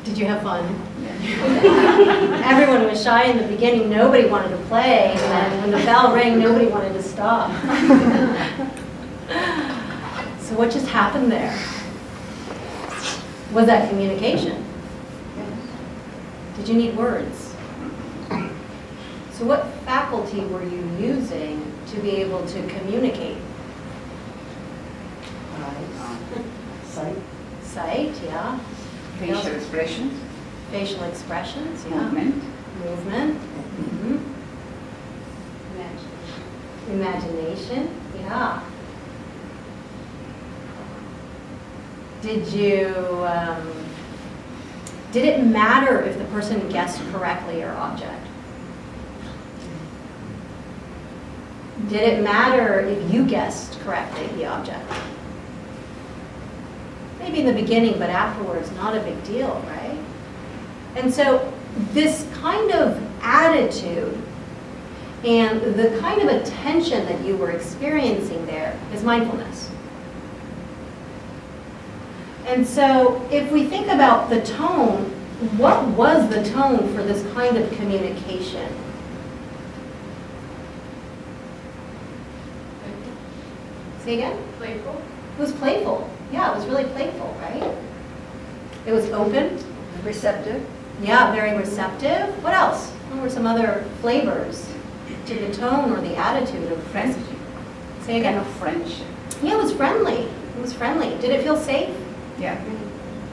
Did you have fun? Everyone was shy in the beginning. Nobody wanted to play. And then when the bell rang, nobody wanted to stop. So what just happened there? Was that communication? Did you need words? So what faculty were you using to be able to communicate? Sight. Sight, yeah. Facial expressions. Facial expressions, yeah. Movement. Movement. Mm-hmm. Imagination, yeah. Did it matter if the person guessed correctly your object? Did it matter if you guessed correctly the object? Maybe in the beginning, but afterwards, not a big deal, right? And so this kind of attitude and the kind of attention that you were experiencing there is mindfulness. And so if we think about the tone, what was the tone for this kind of communication? Say again? Playful. It was playful. Yeah, it was really playful, right? It was open. Receptive. Yeah, very receptive. What else? What were some other flavors to the tone or the attitude of Friendship. Say again? Kind of friendship. Yeah, it was friendly. It was friendly. Did it feel safe? Yeah.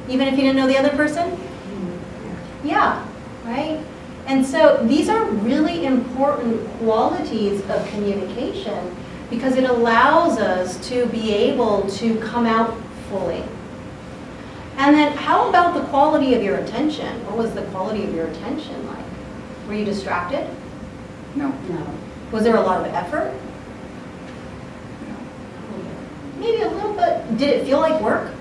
Even if you didn't know the other person? Yeah, right? And so these are really important qualities of communication because it allows us to be able to come out fully. And then how about the quality of your attention? What was the quality of your attention like? Were you distracted? No. No. Was there a lot of effort? Maybe a little bit. Did it feel like work?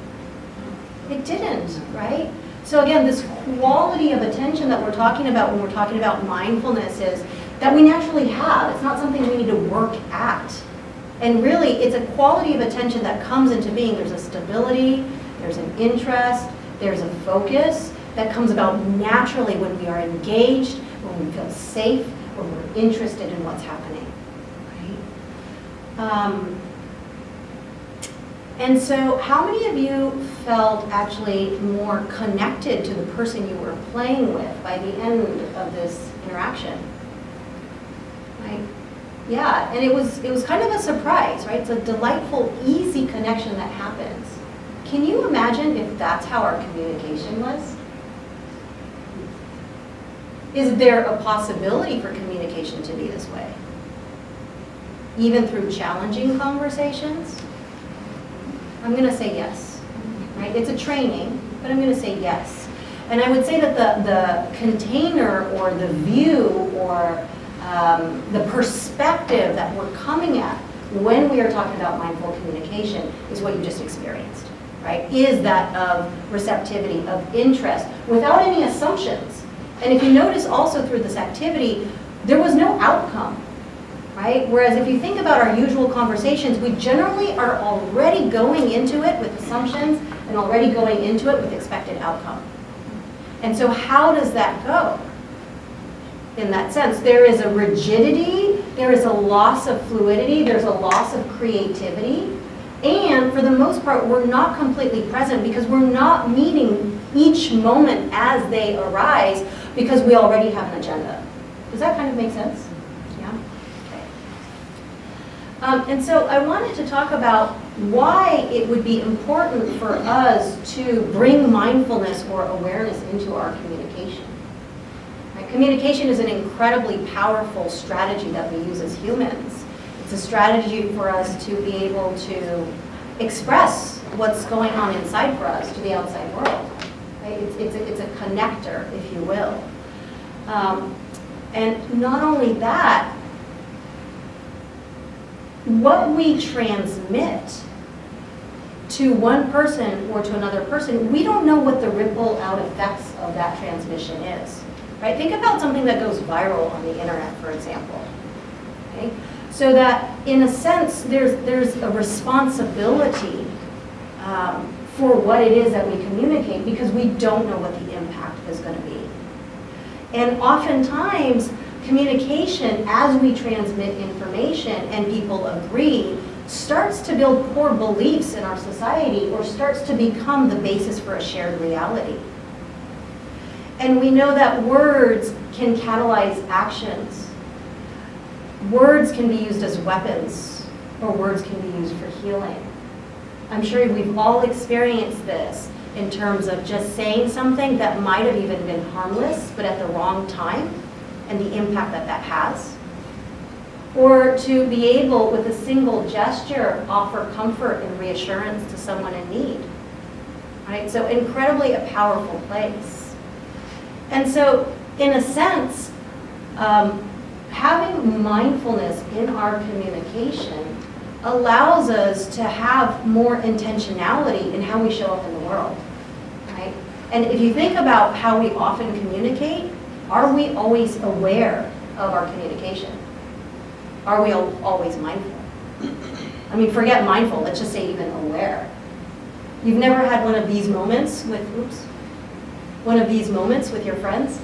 It didn't, right? So again, this quality of attention that we're talking about when we're talking about mindfulness is that we naturally have. It's not something we need to work at. And really, it's a quality of attention that comes into being. There's a stability, there's an interest, there's a focus that comes about naturally when we are engaged, when we feel safe, when we're interested in what's happening, right? And so how many of you felt actually more connected to the person you were playing with by the end of this interaction? Right? Yeah, and it was kind of a surprise, right? It's a delightful, easy connection that happens. Can you imagine if that's how our communication was? Is there a possibility for communication to be this way? Even through challenging conversations? I'm going to say yes, right? It's a training, but I'm going to say yes. And I would say that the container or the view or the perspective that we're coming at when we are talking about mindful communication is what you just experienced, right? Is that of receptivity, of interest, without any assumptions. And if you notice also through this activity, there was no outcome. Right? Whereas if you think about our usual conversations, we generally are already going into it with assumptions and already going into it with expected outcome. And so how does that go? In that sense, there is a rigidity, there is a loss of fluidity, there's a loss of creativity, and for the most part, we're not completely present because we're not meeting each moment as they arise because we already have an agenda. Does that kind of make sense? And so I wanted to talk about why it would be important for us to bring mindfulness or awareness into our communication. Right? Communication is an incredibly powerful strategy that we use as humans. It's a strategy for us to be able to express what's going on inside for us to the outside world. Right? It's a connector, if you will. And not only that, what we transmit to one person or to another person, we don't know what the ripple out effects of that transmission is. Right? Think about something that goes viral on the internet, for example. Okay? So that, in a sense, there's a responsibility for what it is that we communicate because we don't know what the impact is going to be. And oftentimes, communication, as we transmit information and people agree, starts to build core beliefs in our society or starts to become the basis for a shared reality. And we know that words can catalyze actions. Words can be used as weapons, or words can be used for healing. I'm sure we've all experienced this in terms of just saying something that might have even been harmless, but at the wrong time, and the impact that that has. Or to be able, with a single gesture, offer comfort and reassurance to someone in need. Right? So incredibly a powerful place. And so, in a sense, having mindfulness in our communication allows us to have more intentionality in how we show up in the world. Right? And if you think about how we often communicate, are we always aware of our communication? Are we always mindful? I mean, forget mindful, let's just say even aware. You've never had one of these moments with, one of these moments with your friends?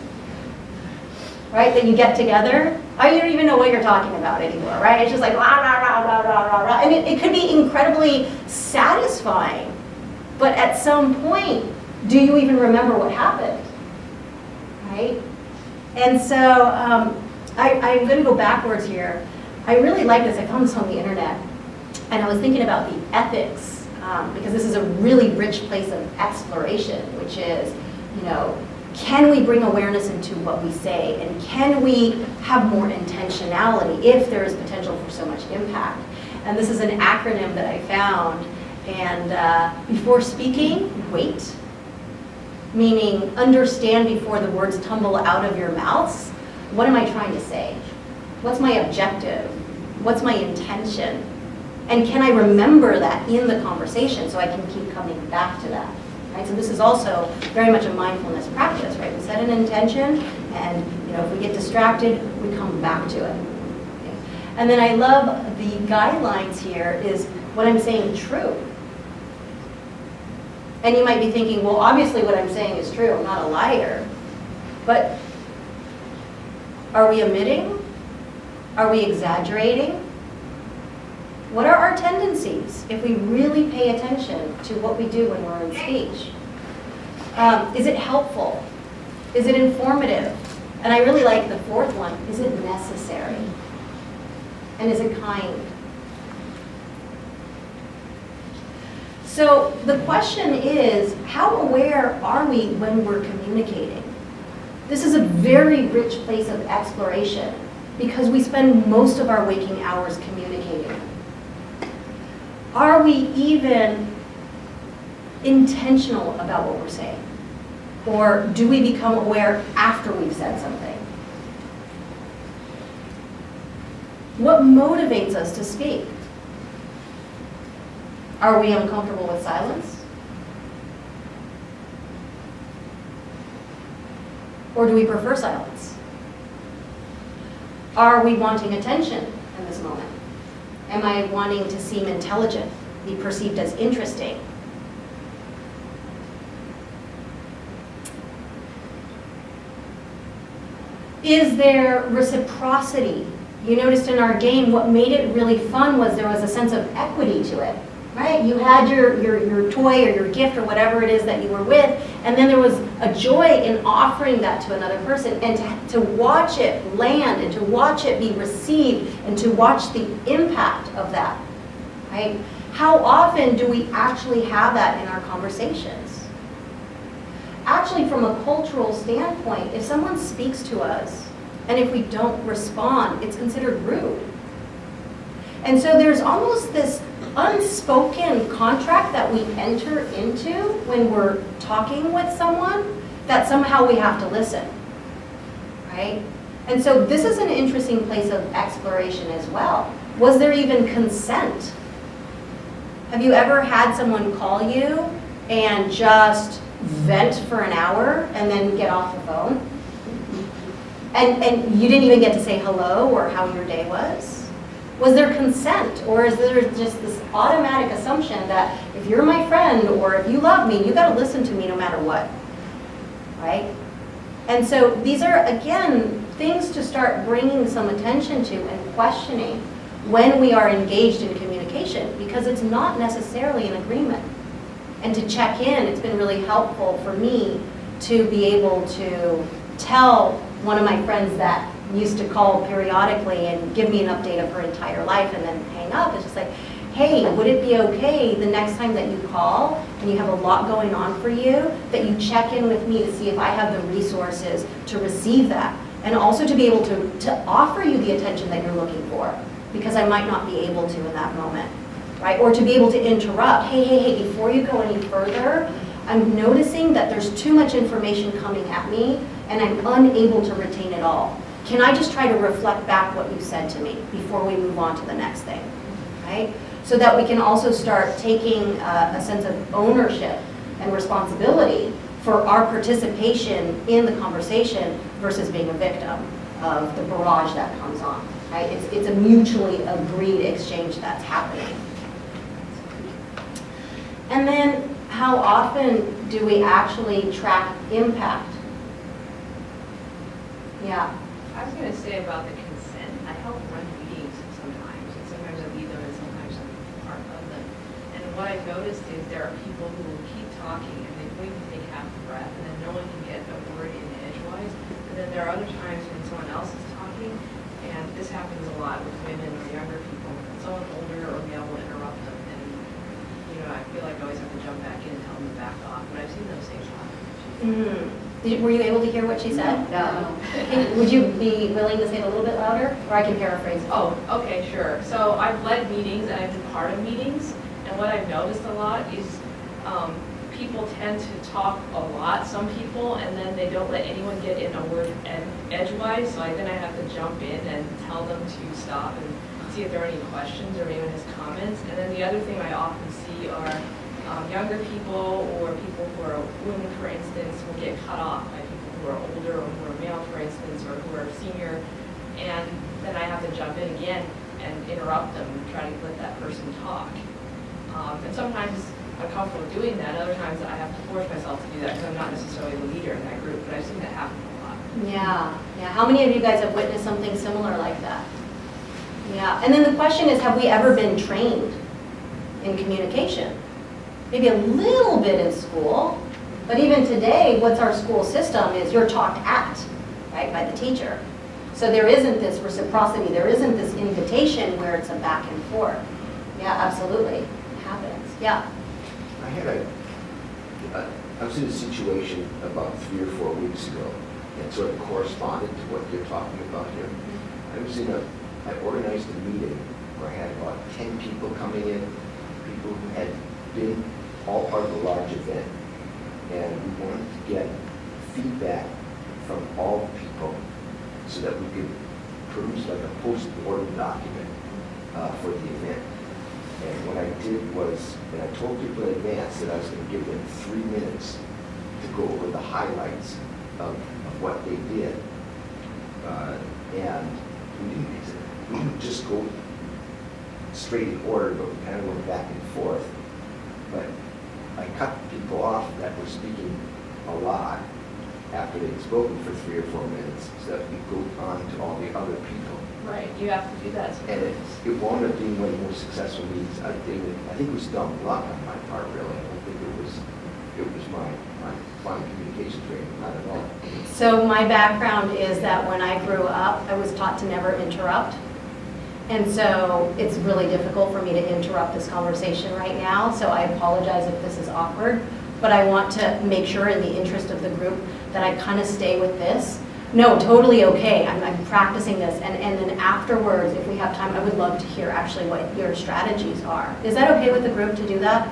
Right, that you get together, you don't even know what you're talking about anymore, right? It's just like, rah, rah, rah, rah, rah, rah, rah. And it could be incredibly satisfying, but at some point, do you even remember what happened, right? And so I'm going to go backwards here. I really like this. I found this on the internet, and I was thinking about the ethics, because this is a really rich place of exploration, which is, can we bring awareness into what we say, and can we have more intentionality if there is potential for so much impact? And this is an acronym that I found, and before speaking, wait. Meaning, understand before the words tumble out of your mouths. What am I trying to say? What's my objective? What's my intention? And can I remember that in the conversation so I can keep coming back to that? Right? So this is also very much a mindfulness practice, right? We set an intention, and if we get distracted, we come back to it. Okay? And then I love the guidelines here is what I'm saying true. And you might be thinking, well, obviously what I'm saying is true. I'm not a liar. But are we omitting? Are we exaggerating? What are our tendencies if we really pay attention to what we do when we're in speech? Is it helpful? Is it informative? And I really like the fourth one. Is it necessary? And is it kind? So the question is, how aware are we when we're communicating? This is a very rich place of exploration because we spend most of our waking hours communicating. Are we even intentional about what we're saying? Or do we become aware after we've said something? What motivates us to speak? Are we uncomfortable with silence? Or do we prefer silence? Are we wanting attention in this moment? Am I wanting to seem intelligent, be perceived as interesting? Is there reciprocity? You noticed in our game, what made it really fun was there was a sense of equity to it. Right? You had your toy or your gift or whatever it is that you were with, and then there was a joy in offering that to another person, and to watch it land, and to watch it be received, and to watch the impact of that. Right? How often do we actually have that in our conversations? Actually, from a cultural standpoint, if someone speaks to us, and if we don't respond, it's considered rude. And so there's almost this unspoken contract that we enter into when we're talking with someone that somehow we have to listen, right? And so this is an interesting place of exploration as well. Was there even consent? Have you ever had someone call you and just vent for an hour and then get off the phone? And you didn't even get to say hello or how your day was? Was there consent, or is there just this automatic assumption that if you're my friend or if you love me, you got to listen to me no matter what, right? And so these are, again, things to start bringing some attention to and questioning when we are engaged in communication, because it's not necessarily an agreement. And to check in, it's been really helpful for me to be able to tell one of my friends that used to call periodically and give me an update of her entire life and then hang up. It's just like, hey, would it be okay the next time that you call and you have a lot going on for you, that you check in with me to see if I have the resources to receive that, and also to be able to offer you the attention that you're looking for, because I might not be able to in that moment, right? Or to be able to interrupt, hey, before you go any further, I'm noticing that there's too much information coming at me and I'm unable to retain it all. Can I just try to reflect back what you said to me before we move on to the next thing, right? So that we can also start taking a sense of ownership and responsibility for our participation in the conversation versus being a victim of the barrage that comes on, right? It's a mutually agreed exchange that's happening. And then how often do we actually track impact? Yeah. I was going to say about the consent. I help run meetings sometimes, and sometimes I lead them, and sometimes I'm part of them. And what I've noticed is there are people who will keep talking, and they wait to take half a breath, and then no one can get a word in edgewise. And then there are other times when someone else is talking, and this happens a lot with women or younger people. Someone older or male will interrupt them, and I feel like I always have to jump back in and tell them to back off. But I've seen those things happen. Were you able to hear what she said? No. Would you be willing to say it a little bit louder? Or I can paraphrase it. Oh, okay, sure. So I've led meetings and I've been part of meetings, and what I've noticed a lot is people tend to talk a lot, some people, and then they don't let anyone get in a word edgewise, so then I have to jump in and tell them to stop and see if there are any questions or anyone has comments. And then the other thing I often see are younger people or people who are women, for instance, will get cut off by people who are older or who are male, for instance, or who are senior, and then I have to jump in again and interrupt them and try to let that person talk. And sometimes I'm comfortable doing that, other times I have to force myself to do that because I'm not necessarily the leader in that group, but I've seen that happen a lot. Yeah. How many of you guys have witnessed something similar like that? Yeah, and then the question is, have we ever been trained in communication? Maybe a little bit in school, but even today, what's our school system is you're talked at, right, by the teacher. So there isn't this reciprocity, there isn't this invitation where it's a back and forth. Yeah, absolutely, it happens, yeah. I was in a situation about 3 or 4 weeks ago, and sort of corresponded to what you're talking about here. I organized a meeting where I had about 10 people coming in, people who had been all part of a large event, and we wanted to get feedback from all people so that we could produce like a post-mortem document for the event. And what I did was, and I told people in advance that I was going to give them 3 minutes to go over the highlights of what they did. And we didn't just go straight in order, but we kind of went back and forth. But I cut people off that were speaking a lot after they'd spoken for 3 or 4 minutes, so that we go on to all the other people. Right, you have to do that sometimes. And it wound up being one of the most successful meetings. I think it was dumb luck on my part, really. I don't think it was my fine communication training, not at all. So my background is that when I grew up, I was taught to never interrupt. And so it's really difficult for me to interrupt this conversation right now, so I apologize if this is awkward, but I want to make sure in the interest of the group that I kind of stay with this. No, totally okay, I'm practicing this, and then afterwards, if we have time, I would love to hear actually what your strategies are. Is that okay with the group to do that?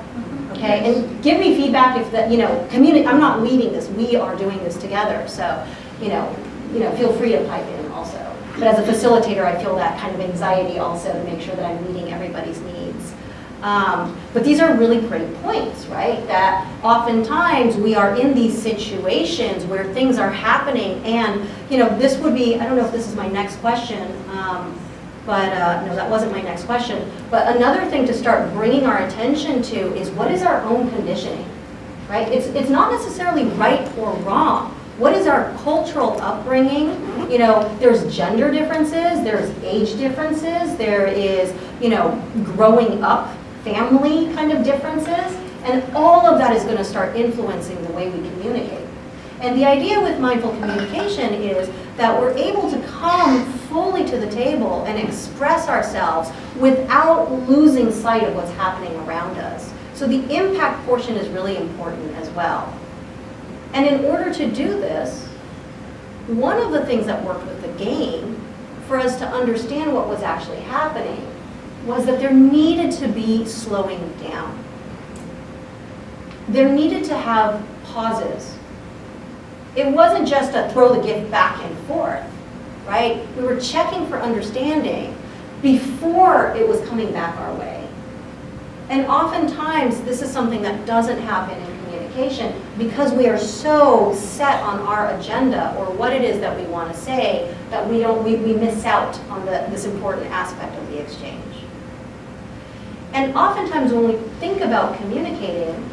Okay, and give me feedback if that, I'm not leading this, we are doing this together, so, feel free to pipe in also. But as a facilitator, I feel that kind of anxiety also to make sure that I'm meeting everybody's needs. But these are really great points, right? That oftentimes we are in these situations where things are happening, and this would be, I don't know if this is my next question, But no, that wasn't my next question. But another thing to start bringing our attention to is what is our own conditioning, right? It's not necessarily right or wrong. What is our cultural upbringing? You know, there's gender differences, there's age differences, there is, you know, growing up family kind of differences, and all of that is going to start influencing the way we communicate. And the idea with mindful communication is that we're able to come fully to the table and express ourselves without losing sight of what's happening around us. So the impact portion is really important as well. And in order to do this, one of the things that worked with the game for us to understand what was actually happening was that there needed to be slowing down. There needed to have pauses. It wasn't just a throw the gift back and forth, right? We were checking for understanding before it was coming back our way. And oftentimes, this is something that doesn't happen in communication because we are so set on our agenda or what it is that we want to say that we miss out on this important aspect of the exchange. And oftentimes when we think about communicating,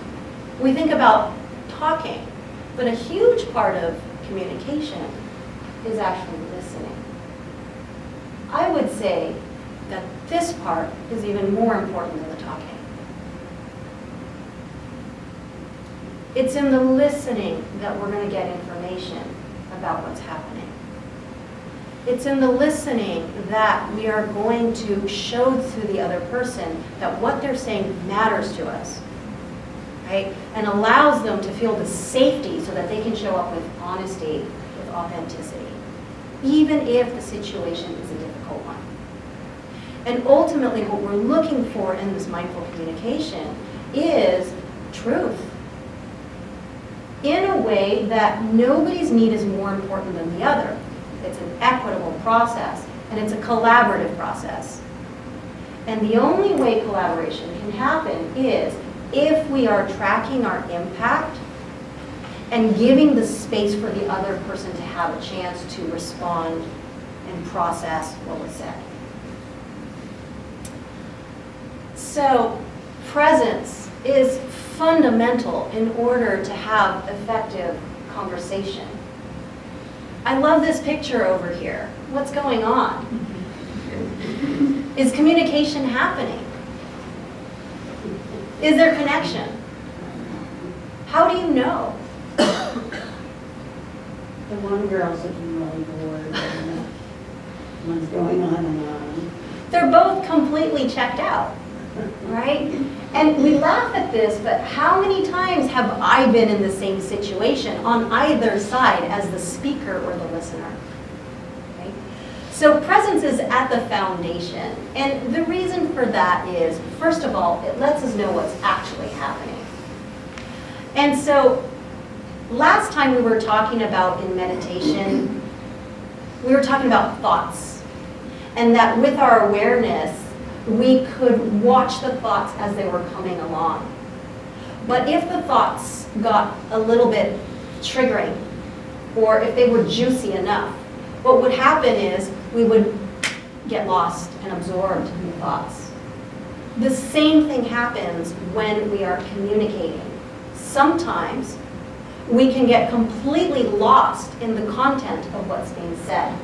we think about talking. But a huge part of communication is actually listening. I would say that this part is even more important than the talking. It's in the listening that we're going to get information about what's happening. It's in the listening that we are going to show to the other person that what they're saying matters to us. Right? And allows them to feel the safety so that they can show up with honesty, with authenticity, even if the situation is a difficult one. And ultimately, what we're looking for in this mindful communication is truth, in a way that nobody's need is more important than the other. It's an equitable process, and it's a collaborative process. And the only way collaboration can happen is if we are tracking our impact and giving the space for the other person to have a chance to respond and process what was said. So presence is fundamental in order to have effective conversation. I love this picture over here. What's going on? Is communication happening? Is there connection? How do you know? The one girl's looking really bored, and one's going on and on. They're both completely checked out, right? And we laugh at this, but how many times have I been in the same situation on either side as the speaker or the listener? Right? So presence is at the foundation. And the reason for that is, first of all, it lets us know what's actually happening. And so last time we were talking about in meditation, we were talking about thoughts. And that with our awareness, we could watch the thoughts as they were coming along. But if the thoughts got a little bit triggering, or if they were juicy enough, what would happen is we would get lost and absorbed in the thoughts. The same thing happens when we are communicating. Sometimes we can get completely lost in the content of what's being said.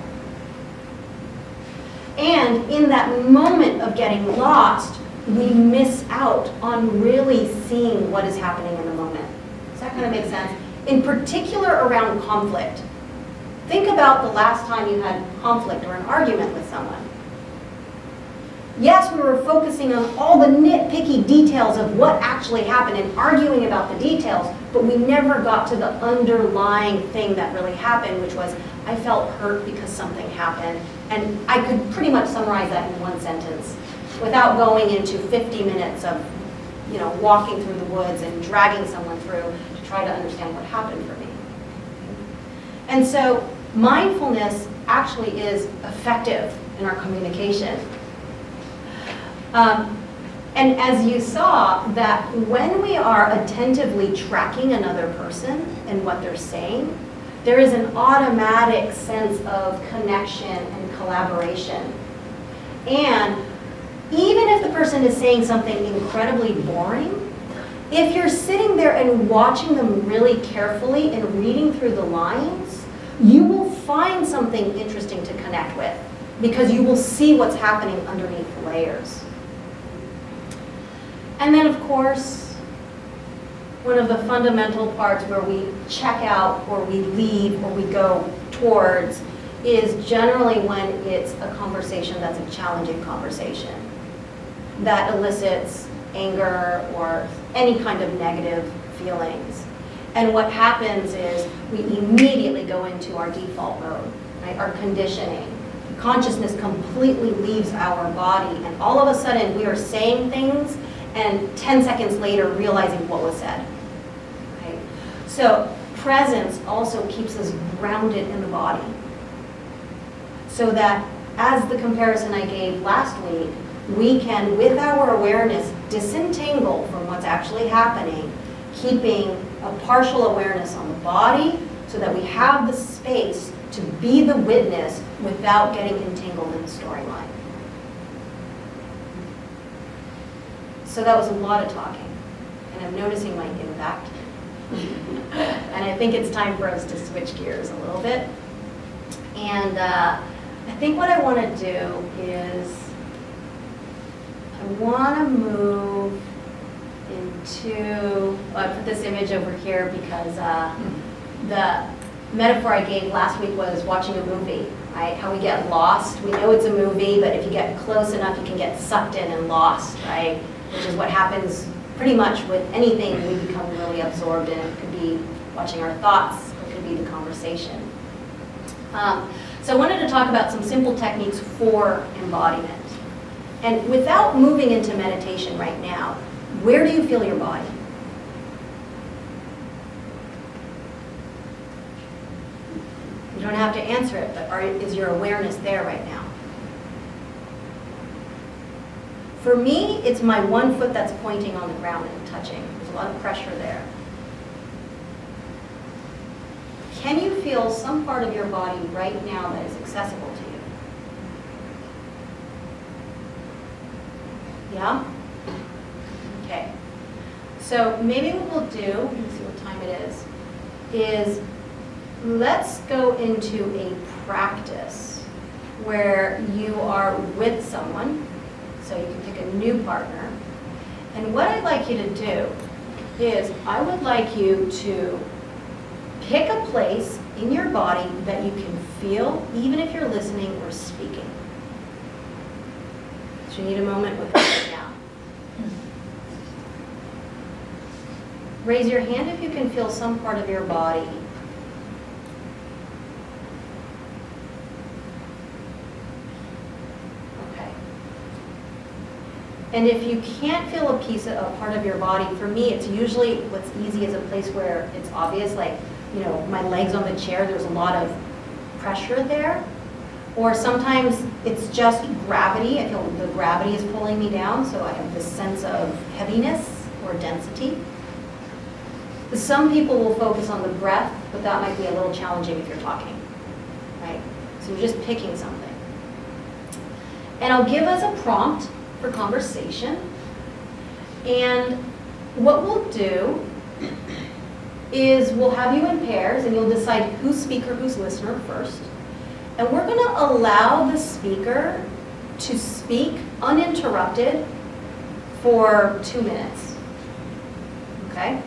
And in that moment of getting lost, we miss out on really seeing what is happening in the moment. Does that kind of make sense? In particular around conflict. Think about the last time you had conflict or an argument with someone. Yes, we were focusing on all the nitpicky details of what actually happened and arguing about the details, but we never got to the underlying thing that really happened, which was, I felt hurt because something happened. And I could pretty much summarize that in one sentence without going into 50 minutes of, walking through the woods and dragging someone through to try to understand what happened for me. And so mindfulness actually is effective in our communication. And as you saw, that when we are attentively tracking another person and what they're saying, there is an automatic sense of connection and collaboration. And even if the person is saying something incredibly boring, if you're sitting there and watching them really carefully and reading through the lines, you will find something interesting to connect with because you will see what's happening underneath the layers. And then, of course, one of the fundamental parts where we check out or we leave or we go towards is generally when it's a conversation that's a challenging conversation that elicits anger or any kind of negative feelings. And what happens is we immediately go into our default mode, right? Our conditioning. Consciousness completely leaves our body, and all of a sudden we are saying things and 10 seconds later realizing what was said. Right? So presence also keeps us grounded in the body. So that, as the comparison I gave last week, we can, with our awareness, disentangle from what's actually happening, keeping a partial awareness on the body so that we have the space to be the witness without getting entangled in the storyline. So that was a lot of talking, and I'm noticing my impact. And I think it's time for us to switch gears a little bit. And I think what I want to do is I want to move into, I put this image over here because the metaphor I gave last week was watching a movie, right? How we get lost. We know it's a movie, but if you get close enough, you can get sucked in and lost, right? Which is what happens pretty much with anything we become really absorbed in. It could be watching our thoughts, it could be the conversation. So I wanted to talk about some simple techniques for embodiment. And without moving into meditation right now, where do you feel your body? You don't have to answer it, but is your awareness there right now? For me, it's my one foot that's pointing on the ground and touching. There's a lot of pressure there. Can you feel some part of your body right now that is accessible to you? Yeah? Okay. So maybe what we'll do, let me see what time it is let's go into a practice where you are with someone, so you can pick a new partner. And what I'd like you to do is I would like you to pick a place in your body that you can feel, even if you're listening or speaking. So you need a moment with us right now. Raise your hand if you can feel some part of your body. Okay. And if you can't feel a part of your body, for me, it's usually what's easy is a place where it's obvious, like, you know, my legs on the chair, there's a lot of pressure there. Or sometimes it's just gravity. I feel the gravity is pulling me down, so I have this sense of heaviness or density. Some people will focus on the breath, but that might be a little challenging if you're talking, right? So you're just picking something. And I'll give us a prompt for conversation. And what we'll do is we'll have you in pairs, and you'll decide who's speaker, who's listener first. And we're going to allow the speaker to speak uninterrupted for 2 minutes. Okay?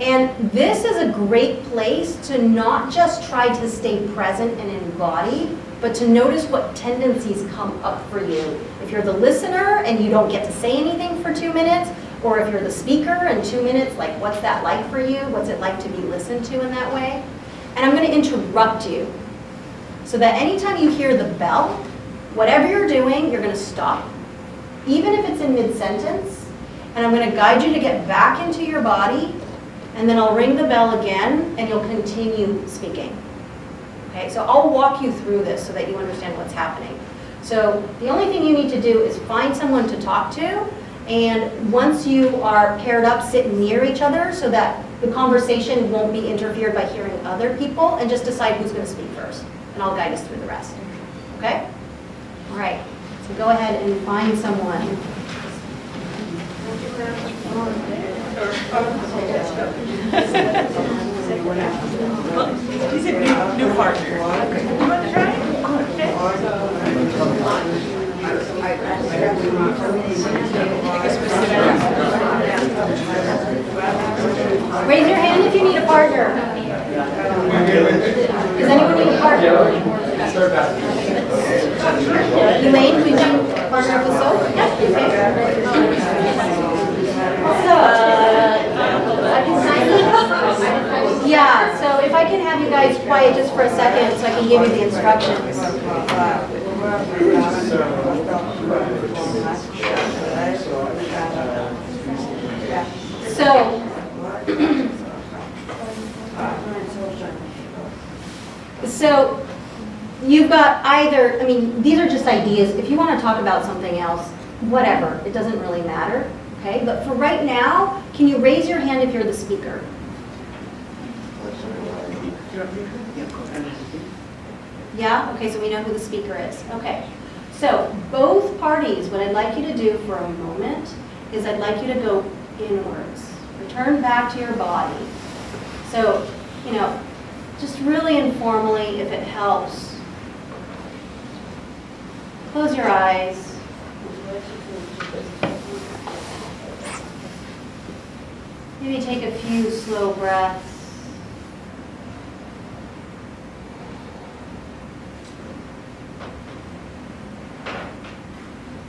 And this is a great place to not just try to stay present and embody, but to notice what tendencies come up for you. If you're the listener and you don't get to say anything for 2 minutes, or if you're the speaker and 2 minutes, like what's that like for you? What's it like to be listened to in that way? And I'm going to interrupt you so that anytime you hear the bell, whatever you're doing, you're going to stop. Even if it's in mid-sentence, and I'm going to guide you to get back into your body, and then I'll ring the bell again, and you'll continue speaking. Okay, so I'll walk you through this so that you understand what's happening. So the only thing you need to do is find someone to talk to, and once you are paired up, sit near each other so that the conversation won't be interfered by hearing other people, and just decide who's going to speak first. And I'll guide us through the rest. Okay? All right, let's So go ahead and find someone. He's a new partner. You want to try? Raise your hand if you need a partner. Does anyone need a partner? Elaine, would you partner up with Soap? Yeah, so if I can have you guys quiet just for a second so I can give you the instructions. So you've got either, I mean, these are just ideas. If you want to talk about something else, whatever, it doesn't really matter, okay? But for right now, can you raise your hand if you're the speaker? Yeah? Okay, so we know who the speaker is. Okay. So both parties, what I'd like you to do for a moment is I'd like you to go inwards. Return back to your body. So, you know, just really informally, if it helps, close your eyes. Maybe take a few slow breaths.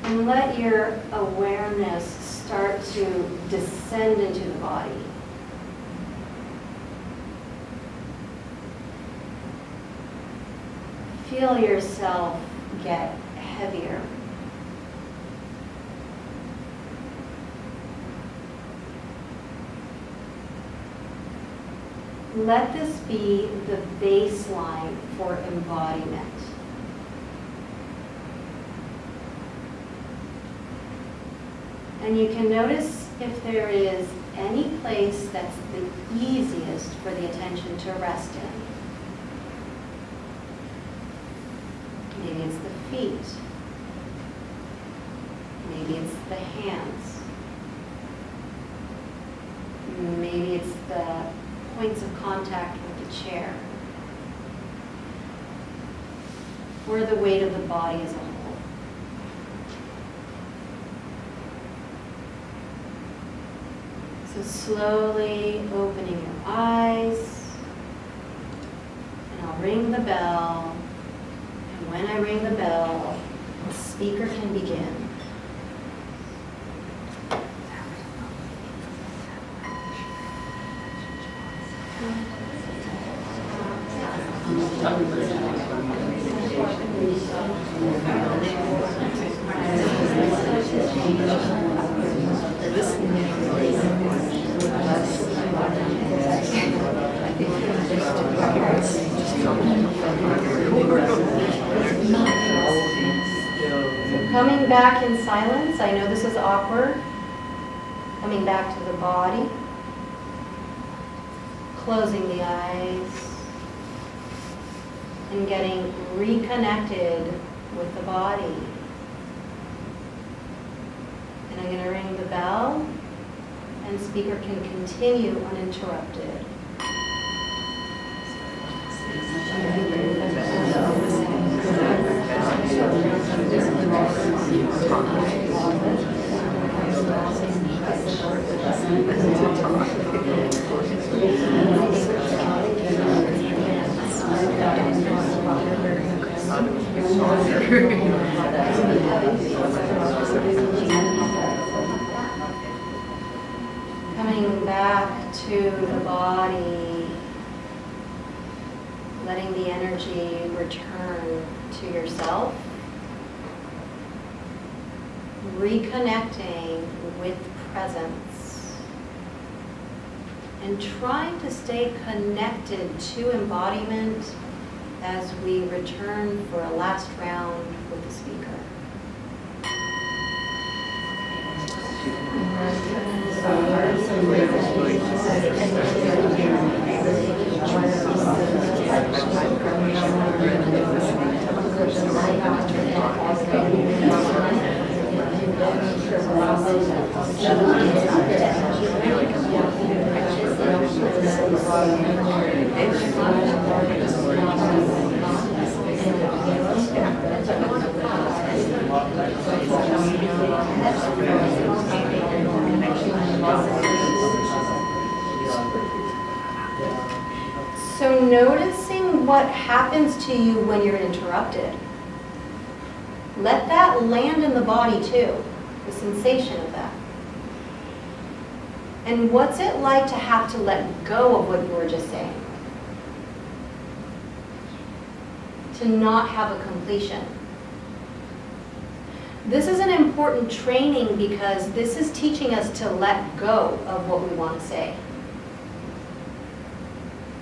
And let your awareness start to descend into the body. Feel yourself get heavier. Let this be the baseline for embodiment. And you can notice if there is any place that's the easiest for the attention to rest in. Maybe it's the feet. Maybe it's the hands. Maybe it's the points of contact with the chair. Or the weight of the body as a whole. So slowly opening your eyes, and I'll ring the bell, and when I ring the bell, the speaker can begin. Coming back in silence, I know this is awkward. Coming back to the body. Closing the eyes. And getting reconnected with the body. And I'm going to ring the bell, and speaker can continue uninterrupted. Coming back to the body, letting the energy return to yourself, reconnecting with presence, and trying to stay connected to embodiment as we return for a last round with the speaker. So noticing what happens to you when you're interrupted. Let that land in the body too, the sensation of that. And what's it like to have to let go of what you were just saying? To not have a completion. This is an important training because this is teaching us to let go of what we want to say.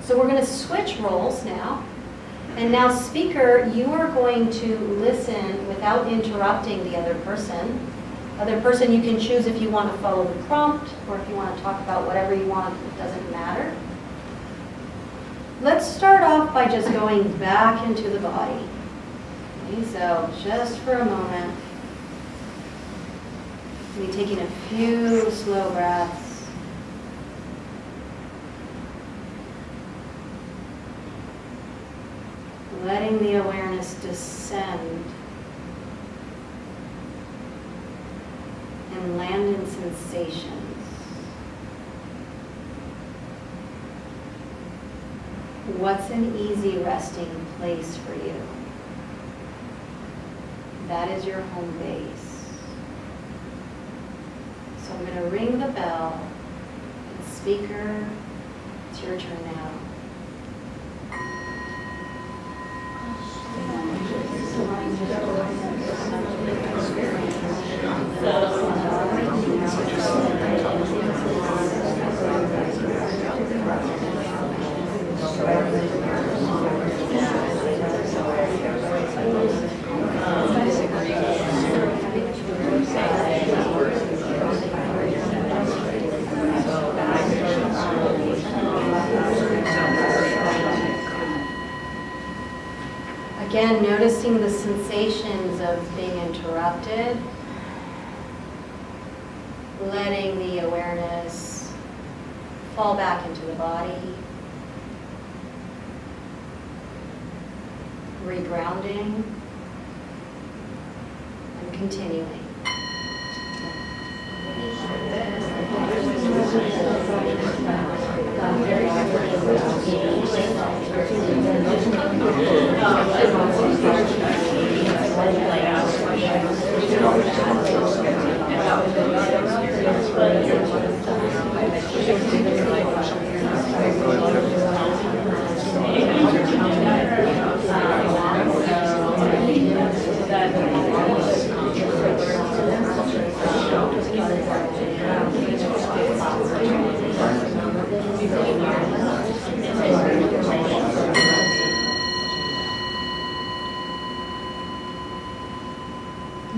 So we're going to switch roles now. And now, speaker, you are going to listen without interrupting the other person. Other person, you can choose if you want to follow the prompt or if you want to talk about whatever you want. It doesn't matter. Let's start off by just going back into the body. Okay, so just for a moment, maybe taking a few slow breaths. Letting the awareness descend and land in sensations. What's an easy resting place for you? That is your home base. So I'm going to ring the bell. And speaker, it's your turn now. Again, noticing the sensations of being interrupted, letting the awareness fall back into the body, regrounding, and continuing.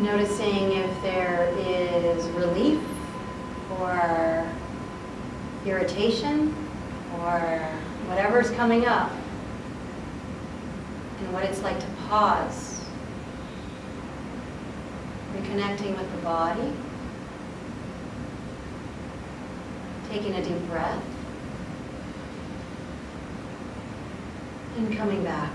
Noticing if there is relief or irritation or whatever's coming up, and what it's like to pause, reconnecting with the body, taking a deep breath, and coming back.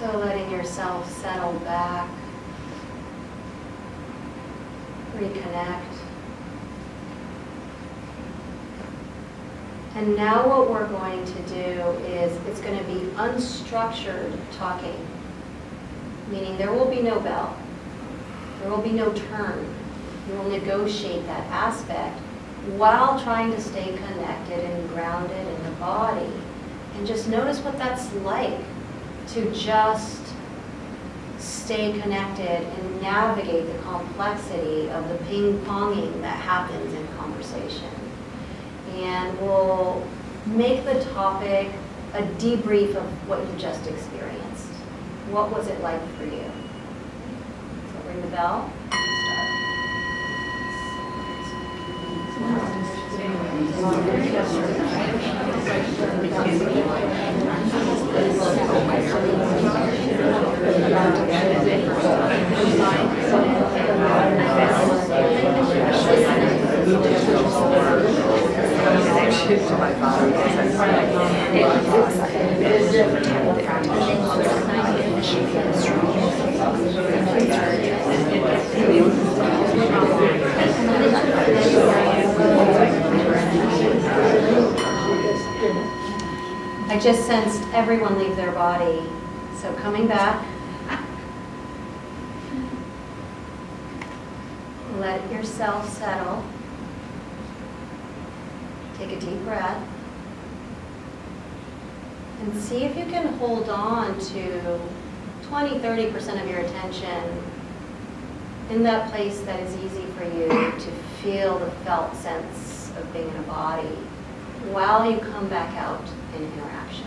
So letting yourself settle back, reconnect. And now what we're going to do is it's going to be unstructured talking, meaning there will be no bell. There will be no turn. You will negotiate that aspect while trying to stay connected and grounded in the body. And just notice what that's like to just stay connected and navigate the complexity of the ping-ponging that happens in conversation. And we'll make the topic a debrief of what you just experienced. What was it like for you? So ring the bell. I just sensed everyone leave their body. So coming back, let yourself settle. Take a deep breath. And see if you can hold on to 20-30% of your attention in that place that is easy for you to feel the felt sense of being in a body while you come back out in interaction.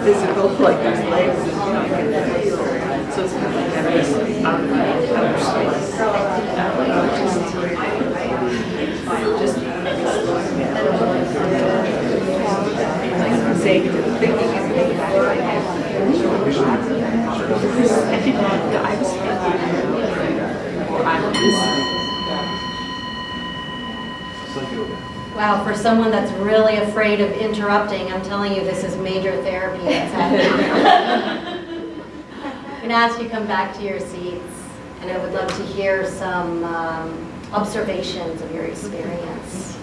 Physical, like his legs, and so it's kind of like having this outer space. Just saying, thinking is thinking. I was thinking, or I'm listening. Wow, for someone that's really afraid of interrupting, I'm telling you, this is major therapy that's happening. I'm going to ask you to come back to your seats, and I would love to hear some observations of your experience.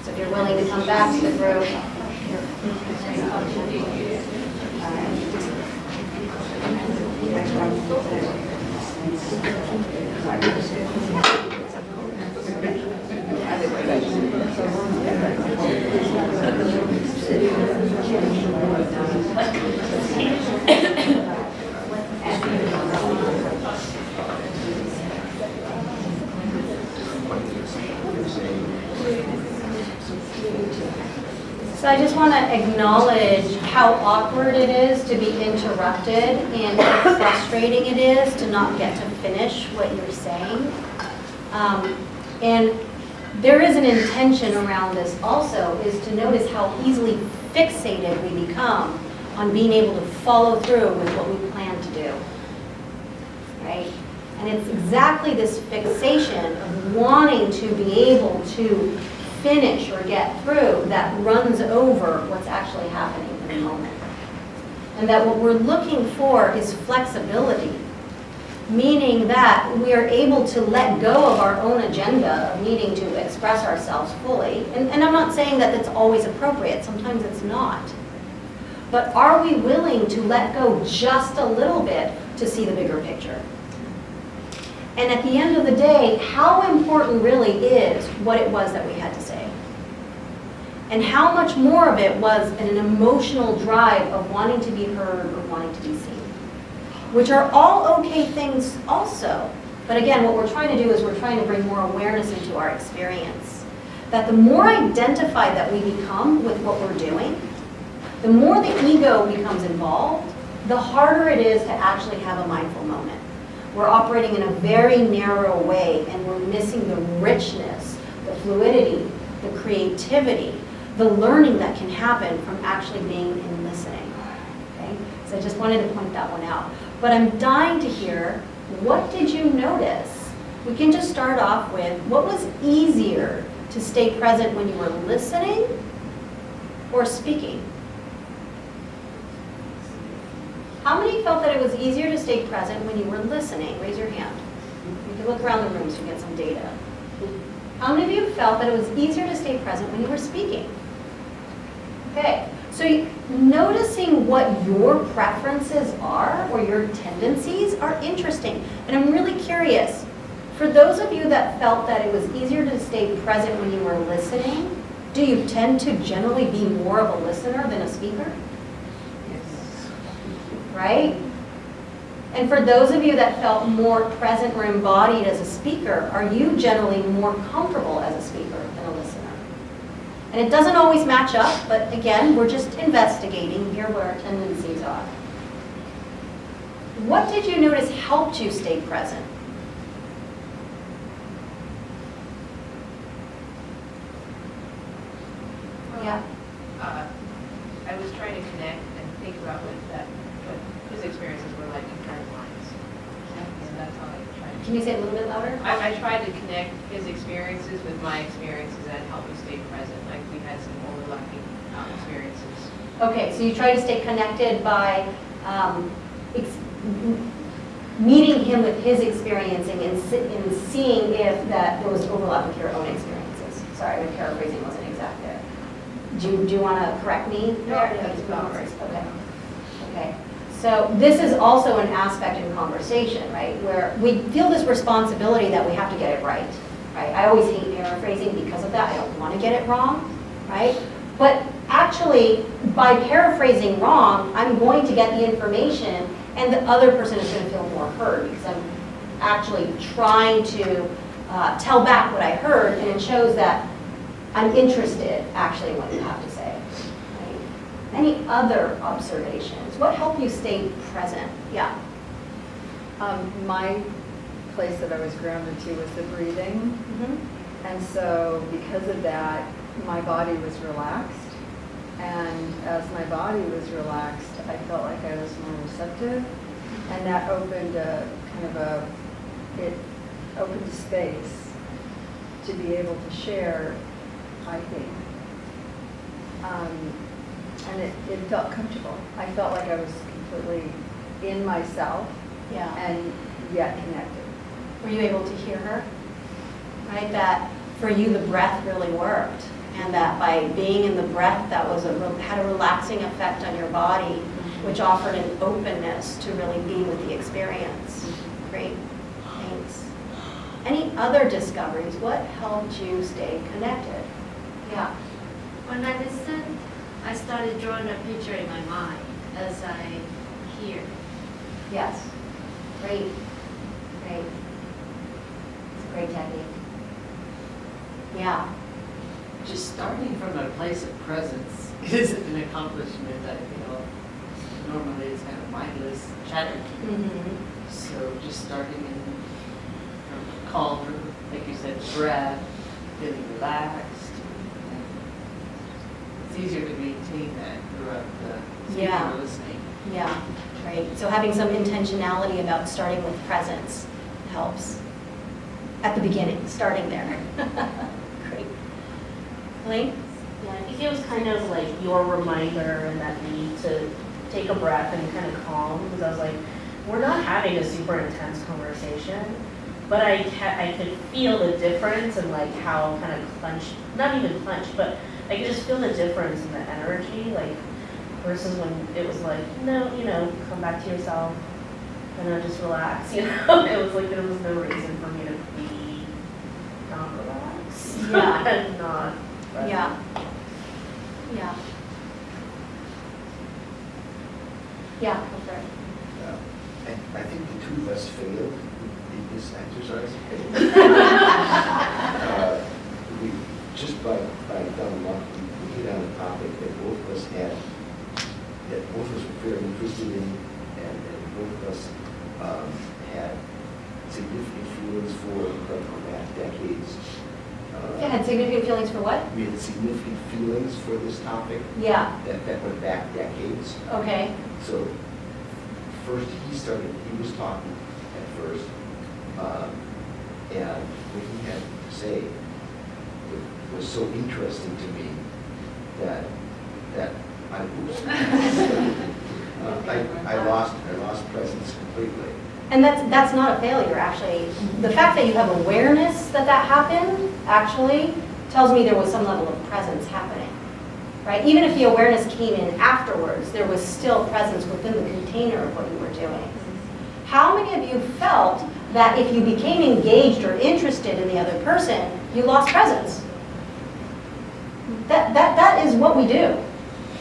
So if you're willing to come back to the group. So I just want to acknowledge how awkward it is to be interrupted and how frustrating it is to not get to finish what you're saying. And there is an intention around this also, is to notice how easily fixated we become on being able to follow through with what we plan to do, right? And it's exactly this fixation of wanting to be able to finish or get through that runs over what's actually happening in the moment. And that what we're looking for is flexibility, meaning that we are able to let go of our own agenda of needing to express ourselves fully. And I'm not saying that that's always appropriate, sometimes it's not. But are we willing to let go just a little bit to see the bigger picture? And at the end of the day, how important really is what it was that we had to say? And how much more of it was an emotional drive of wanting to be heard or wanting to be seen? Which are all okay things also. But again, what we're trying to do is we're trying to bring more awareness into our experience. That the more identified that we become with what we're doing, the more the ego becomes involved, the harder it is to actually have a mindful moment. We're operating in a very narrow way, and we're missing the richness, the fluidity, the creativity, the learning that can happen from actually being in listening. Okay? So I just wanted to point that one out. but I'm dying to hear, what did you notice? We can just start off with, what was easier to stay present when you were listening or speaking? How many felt that it was easier to stay present when you were listening? Raise your hand. You can look around the room so you get some data. How many of you felt that it was easier to stay present when you were speaking? Okay, so noticing what your preferences are or your tendencies are interesting. And I'm really curious, for those of you that felt that it was easier to stay present when you were listening, do you tend to generally be more of a listener than a speaker? Yes. Right? And for those of you that felt more present or embodied as a speaker, are you generally more comfortable as a speaker than a listener? And it doesn't always match up, but again, we're just investigating here where our tendencies are. What did you notice helped you stay present? Yeah. I was trying to connect and think about what his experiences were like in current lines. And that's how I tried. Can you say it a little bit louder? I tried to connect his experiences with my experiences and help me stay present. Like we had some overlapping experiences. Okay, so you try to stay connected by meeting him with his experiencing and seeing if that there was overlap with your own experiences. Sorry, my paraphrasing wasn't exact there. Do you want to correct me? No, that's about right. Okay. Okay. So this is also an aspect in conversation, right, where we feel this responsibility that we have to get it right. I always hate paraphrasing because of that. I don't want to get it wrong, right? But actually, by paraphrasing wrong, I'm going to get the information, and the other person is going to feel more heard because I'm actually trying to tell back what I heard, and it shows that I'm interested actually in what you have to say. Right? Any other observations? What helped you stay present? Yeah. My place that I was grounded to was the breathing. Mm-hmm. And so because of that, my body was relaxed. And as my body was relaxed, I felt like I was more receptive. And that opened it opened a space to be able to share, I think. And it felt comfortable. I felt like I was completely in myself Yeah. and yet connected. Were you able to hear her? Right, that for you the breath really worked, and that by being in the breath that was had a relaxing effect on your body, which offered an openness to really be with the experience. Great, thanks. Any other discoveries? What helped you stay connected? Yeah. When I listened, I started drawing a picture in my mind as I hear. Yes. Great. Great. It's a great technique. Yeah. Just starting from a place of presence is an accomplishment, I feel. Normally it's kind of mindless chatter. Mm-hmm. So just starting in from calm, like you said, breath, feeling relaxed. And it's easier to maintain that throughout the speaking Yeah. or listening. Yeah, right. So having some intentionality about starting with presence helps. At the beginning, starting there. Great. Elaine? Yeah, I think it was kind of like your reminder and that need to take a breath and kind of calm, because I was like, we're not having a super intense conversation, but I could feel the difference in like how kind of clenched, not even clenched, but I could just feel the difference in the energy, like versus when it was like, no, come back to yourself, just relax, It was like there was no reason for me to be not relaxed. Yeah. And not present. Yeah. Yeah. Yeah, go for it. I think the two of us failed in this exercise. We just by dumb luck, we hit on a topic that both of us were very interested in, and both of us had significant feelings for going back decades. You had significant feelings for what? We had significant feelings for this topic Yeah. that went back decades. Okay. So first he was talking at first, and what he had to say was so interesting to me that I lost presence completely. And that's not a failure, actually. The fact that you have awareness that happened actually tells me there was some level of presence happening, right? Even if the awareness came in afterwards, there was still presence within the container of what you were doing. How many of you felt that if you became engaged or interested in the other person, you lost presence? That is what we do,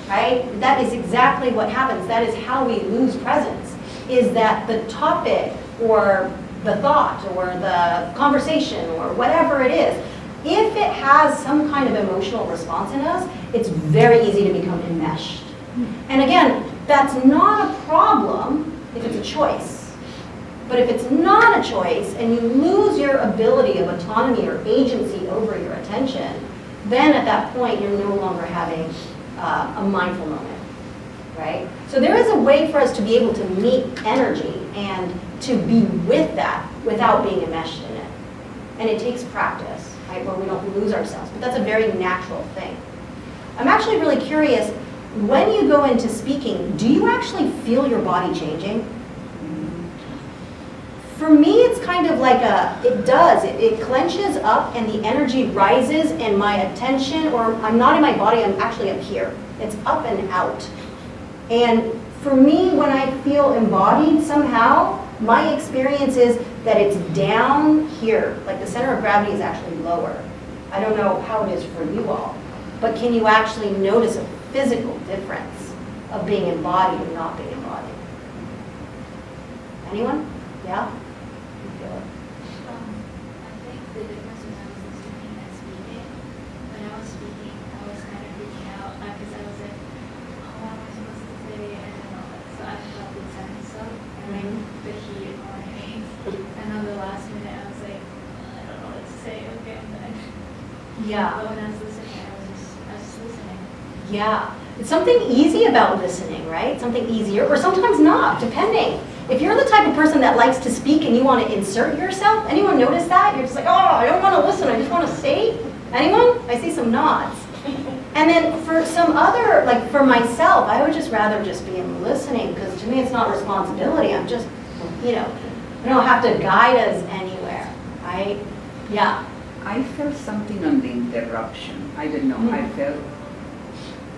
right? That is exactly what happens. That is how we lose presence, is that the topic or the thought or the conversation or whatever it is, if it has some kind of emotional response in us, it's very easy to become enmeshed. And again, that's not a problem if it's a choice. But if it's not a choice and you lose your ability of autonomy or agency over your attention, then at that point you're no longer having a mindful moment, right? So there is a way for us to be able to meet energy and to be with that without being enmeshed in it. And it takes practice, right, where we don't lose ourselves. But that's a very natural thing. I'm actually really curious, when you go into speaking, do you actually feel your body changing? For me, it's kind of like it does. It clenches up and the energy rises and my attention, or I'm not in my body, I'm actually up here. It's up and out. And for me, when I feel embodied somehow, my experience is that it's down here. Like the center of gravity is actually lower. I don't know how it is for you all, but can you actually notice a physical difference of being embodied and not being embodied? Anyone? Yeah? I think the difference when I was listening and speaking, when I was speaking, I was kind of freaking out because I was like, oh, what am I supposed to say? And all that. So I felt the tense up and like the heat on my face. And on the last minute, I was like, I don't know what to say. Okay, I'm done. Yeah. But when I was listening, I was just listening. Yeah. It's something easy about listening, right? Something easier, or sometimes not, depending. If you're the type of person that likes to speak and you want to insert yourself, anyone notice that? You're just like, oh, I don't want to listen, I just want to say. Anyone? I see some nods. And then for some other, like for myself, I would just rather just be in listening, because to me it's not responsibility. I'm just, I don't have to guide us anywhere, right? Yeah. I felt something on the interruption. I don't know. I felt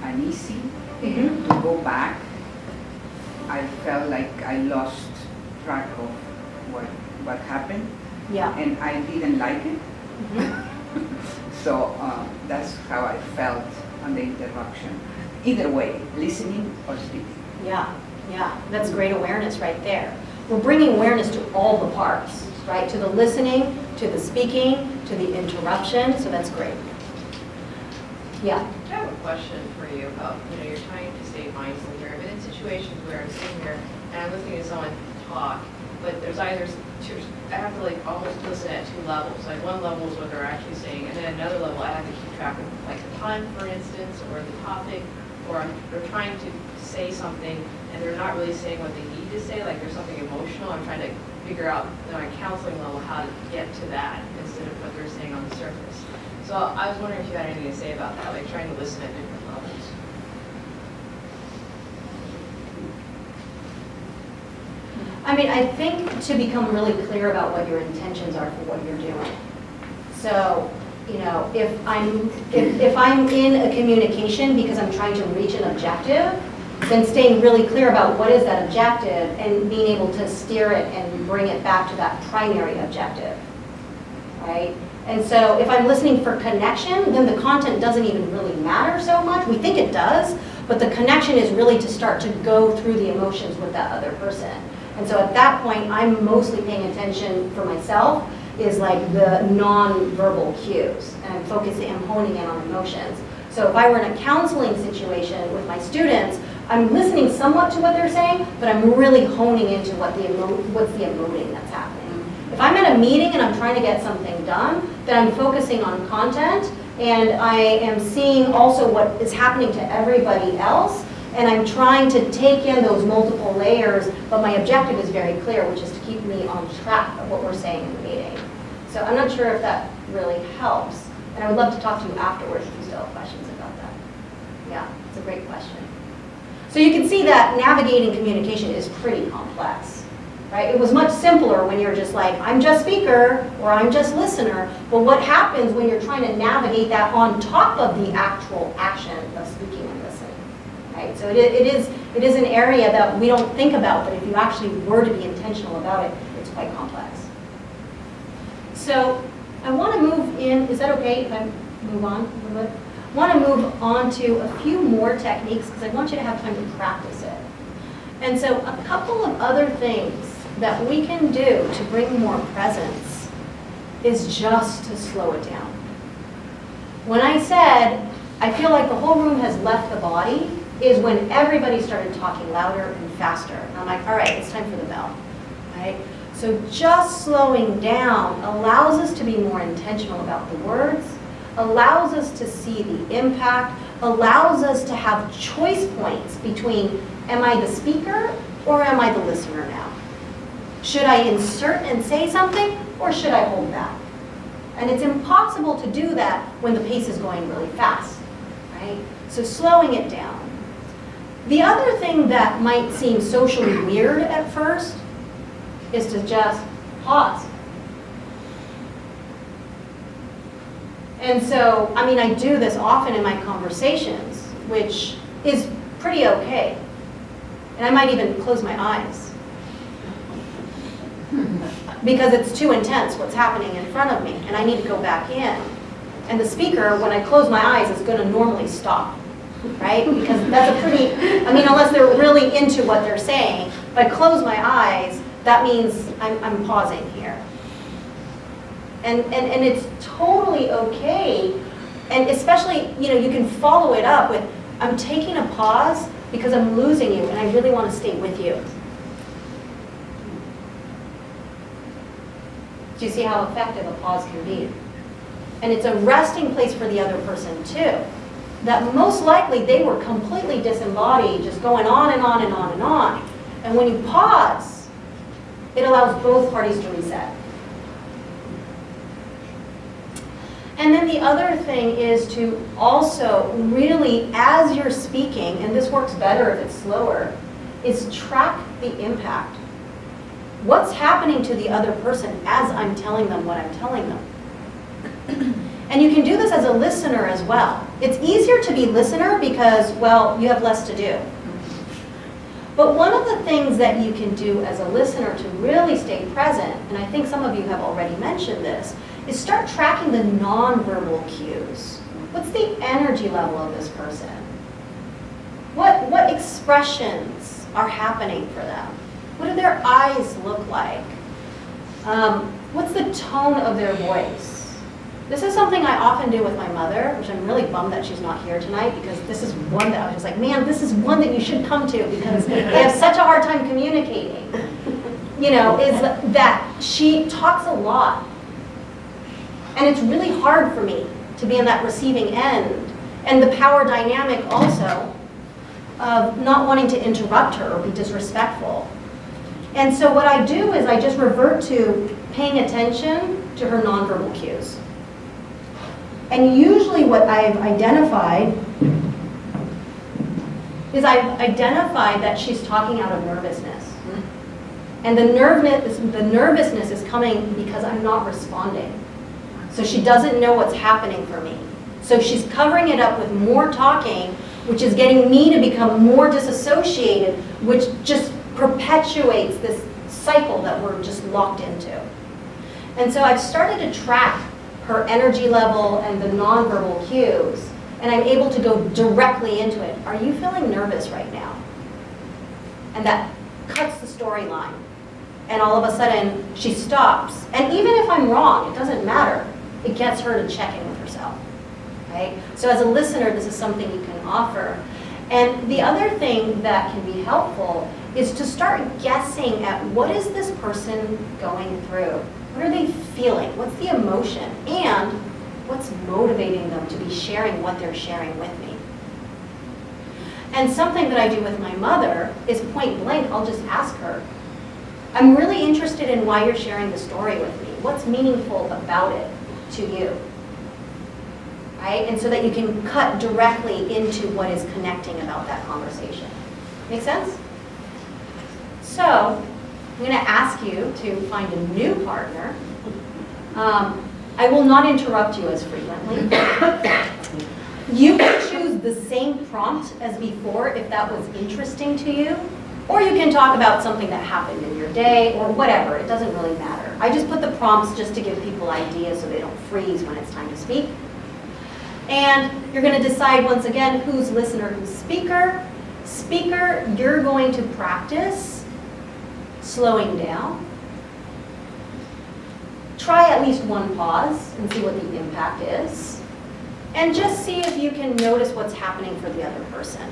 uneasy to go back. I felt like I lost track of what happened. Yeah. And I didn't like it. So that's how I felt on the interruption. Either way, listening or speaking. Yeah, yeah, that's great awareness right there. We're bringing awareness to all the parts, right? To the listening, to the speaking, to the interruption, so that's great. Yeah. I have a question for you about, you're trying to stay mindful here. I've been in situations where I'm sitting here and I'm listening to someone talk, but there's either two, I have to like almost listen at two levels. Like one level is what they're actually saying, and then another level I have to keep track of like the time, for instance, or the topic, or they're trying to say something and they're not really saying what they need to say, like there's something emotional. I'm trying to figure out on a counseling level how to get to that instead of what they're saying on the surface. So I was wondering if you had anything to say about that, like trying to listen at different levels. I mean, I think to become really clear about what your intentions are for what you're doing. So, if I'm in a communication because I'm trying to reach an objective, then staying really clear about what is that objective and being able to steer it and bring it back to that primary objective, right? And so if I'm listening for connection, then the content doesn't even really matter so much. We think it does, but the connection is really to start to go through the emotions with that other person. And so at that point, I'm mostly paying attention for myself is like the non-verbal cues. And I'm focusing, I'm honing in on emotions. So if I were in a counseling situation with my students, I'm listening somewhat to what they're saying, but I'm really honing into what's the emoting that's happening. If I'm at a meeting and I'm trying to get something done, then I'm focusing on content, and I am seeing also what is happening to everybody else, and I'm trying to take in those multiple layers, but my objective is very clear, which is to keep me on track of what we're saying in the meeting. So I'm not sure if that really helps, and I would love to talk to you afterwards if you still have questions about that. Yeah, it's a great question. So you can see that navigating communication is pretty complex, right? It was much simpler when you're just like, I'm just speaker, or I'm just listener, but what happens when you're trying to navigate that on top of the actual action of speaking and listening, right? So it is an area that we don't think about, but if you actually were to be intentional about it, it's quite complex. So I want to move in, is that okay if I move on a little bit? I want to move on to a few more techniques because I want you to have time to practice it. And so a couple of other things that we can do to bring more presence is just to slow it down. When I said, I feel like the whole room has left the body, is when everybody started talking louder and faster. And I'm like, all right, it's time for the bell, right? So just slowing down allows us to be more intentional about the words, allows us to see the impact, allows us to have choice points between, am I the speaker or am I the listener now? Should I insert and say something or should I hold back? And it's impossible to do that when the pace is going really fast, right? So slowing it down. The other thing that might seem socially weird at first is to just pause. And so, I mean, I do this often in my conversations, which is pretty okay. And I might even close my eyes. Because it's too intense what's happening in front of me, and I need to go back in. And the speaker, when I close my eyes, is going to normally stop, right? Because that's a pretty, I mean, unless they're really into what they're saying, if I close my eyes, that means I'm pausing here. And it's totally okay, and especially, you know, you can follow it up with, I'm taking a pause because I'm losing you, and I really want to stay with you. Do you see how effective a pause can be? And it's a resting place for the other person too. That most likely they were completely disembodied, just going on and on and on and on. And when you pause, it allows both parties to reset. And then the other thing is to also really, as you're speaking, and this works better if it's slower, is track the impact. What's happening to the other person as I'm telling them what I'm telling them? And you can do this as a listener as well. It's easier to be listener because, well, you have less to do. But one of the things that you can do as a listener to really stay present, and I think some of you have already mentioned this, is start tracking the nonverbal cues. What's the energy level of this person? What expressions are happening for them? What do their eyes look like? What's the tone of their voice? This is something I often do with my mother, which I'm really bummed that she's not here tonight, because this is one that I was just like, man, this is one that you should come to because they have such a hard time communicating. You know, is that she talks a lot. And it's really hard for me to be in that receiving end. And the power dynamic also of not wanting to interrupt her or be disrespectful. And so what I do is I just revert to paying attention to her nonverbal cues. And usually what I've identified is that she's talking out of nervousness. And the nervousness is coming because I'm not responding. So she doesn't know what's happening for me. So she's covering it up with more talking, which is getting me to become more disassociated, which just perpetuates this cycle that we're just locked into. And so I've started to track her energy level and the nonverbal cues, and I'm able to go directly into it. Are you feeling nervous right now? And that cuts the storyline. And all of a sudden, she stops. And even if I'm wrong, it doesn't matter. It gets her to check in with herself. Right? So as a listener, this is something you can offer. And the other thing that can be helpful is to start guessing at what is this person going through? What are they feeling? What's the emotion? And what's motivating them to be sharing what they're sharing with me? And something that I do with my mother is point blank, I'll just ask her, I'm really interested in why you're sharing the story with me. What's meaningful about it to you? Right? And so that you can cut directly into what is connecting about that conversation. Make sense? So, I'm going to ask you to find a new partner. I will not interrupt you as frequently. You can choose the same prompt as before if that was interesting to you, or you can talk about something that happened in your day or whatever. It doesn't really matter. I just put the prompts just to give people ideas so they don't freeze when it's time to speak. And you're going to decide once again who's listener, who's speaker. Speaker, you're going to practice slowing down. Try at least one pause and see what the impact is. And just see if you can notice what's happening for the other person.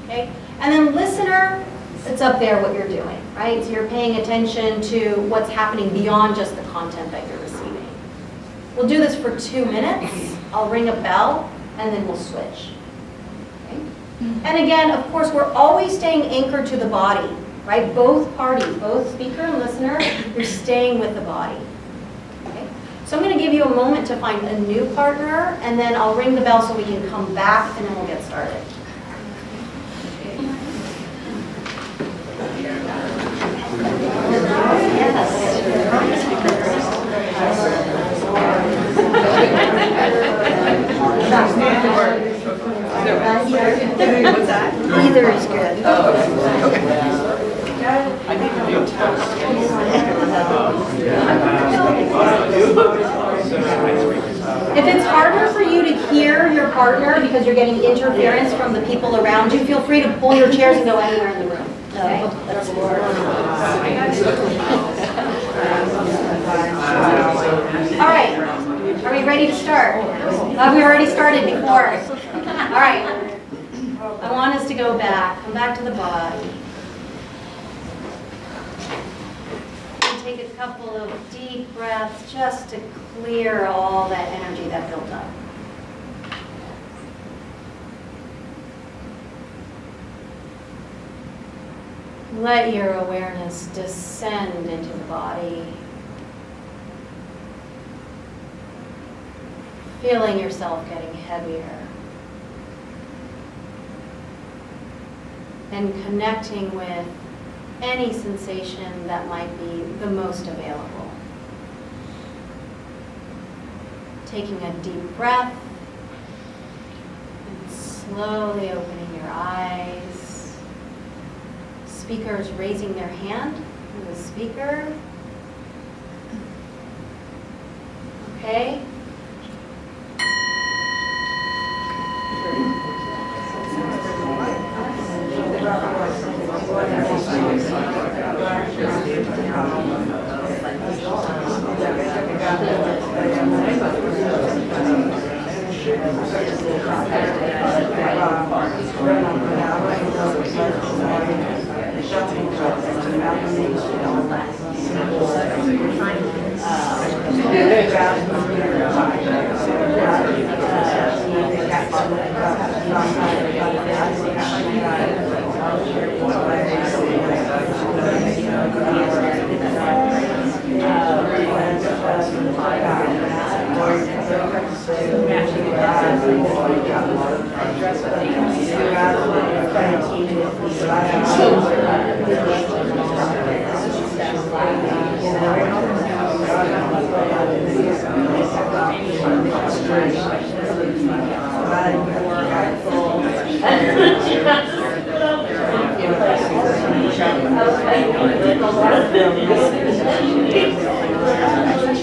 Okay? And then listener, it's up there what you're doing, right? So you're paying attention to what's happening beyond just the content that you're receiving. We'll do this for 2 minutes. I'll ring a bell, and then we'll switch. Okay? And again, of course, we're always staying anchored to the body, right? Both parties, both speaker and listener, you're staying with the body. Okay? So I'm going to give you a moment to find a new partner, and then I'll ring the bell so we can come back, and then we'll get started. What's that? Either is good. I need a new test. If it's harder for you to hear your partner because you're getting interference from the people around you, feel free to pull your chairs and go anywhere in the room. Okay? All right. Are we ready to start? We already started before. All right. I want us to go back. Come back to the body. And take a couple of deep breaths just to clear all that energy that built up. Let your awareness descend into the body. Feeling yourself getting heavier. And connecting with any sensation that might be the most available. Taking a deep breath and slowly opening your eyes. Speakers raising their hand for the speaker. Okay.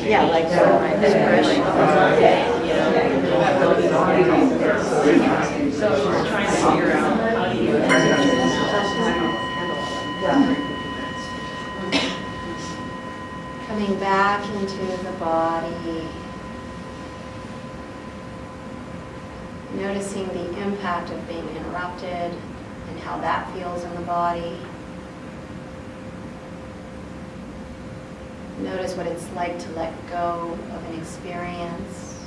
Yeah, like So we're trying to figure out how do you Coming back into the body. Noticing the impact of being interrupted and how that feels in the body. Notice what it's like to let go of an experience.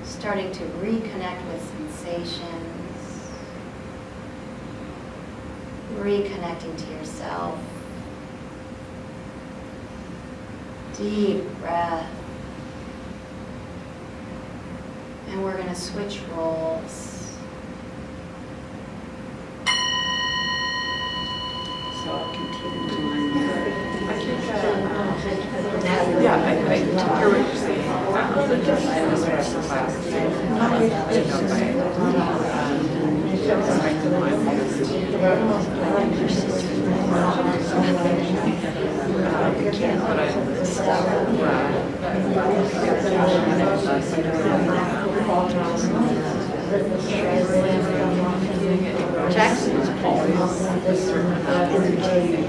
starting to reconnect with sensations, reconnecting to yourself. Deep breath. And we're going to switch roles. So I'll continue to mind. Yeah, I hear what you're saying. I was very surprised. Jackson's always a certain amount of anxiety.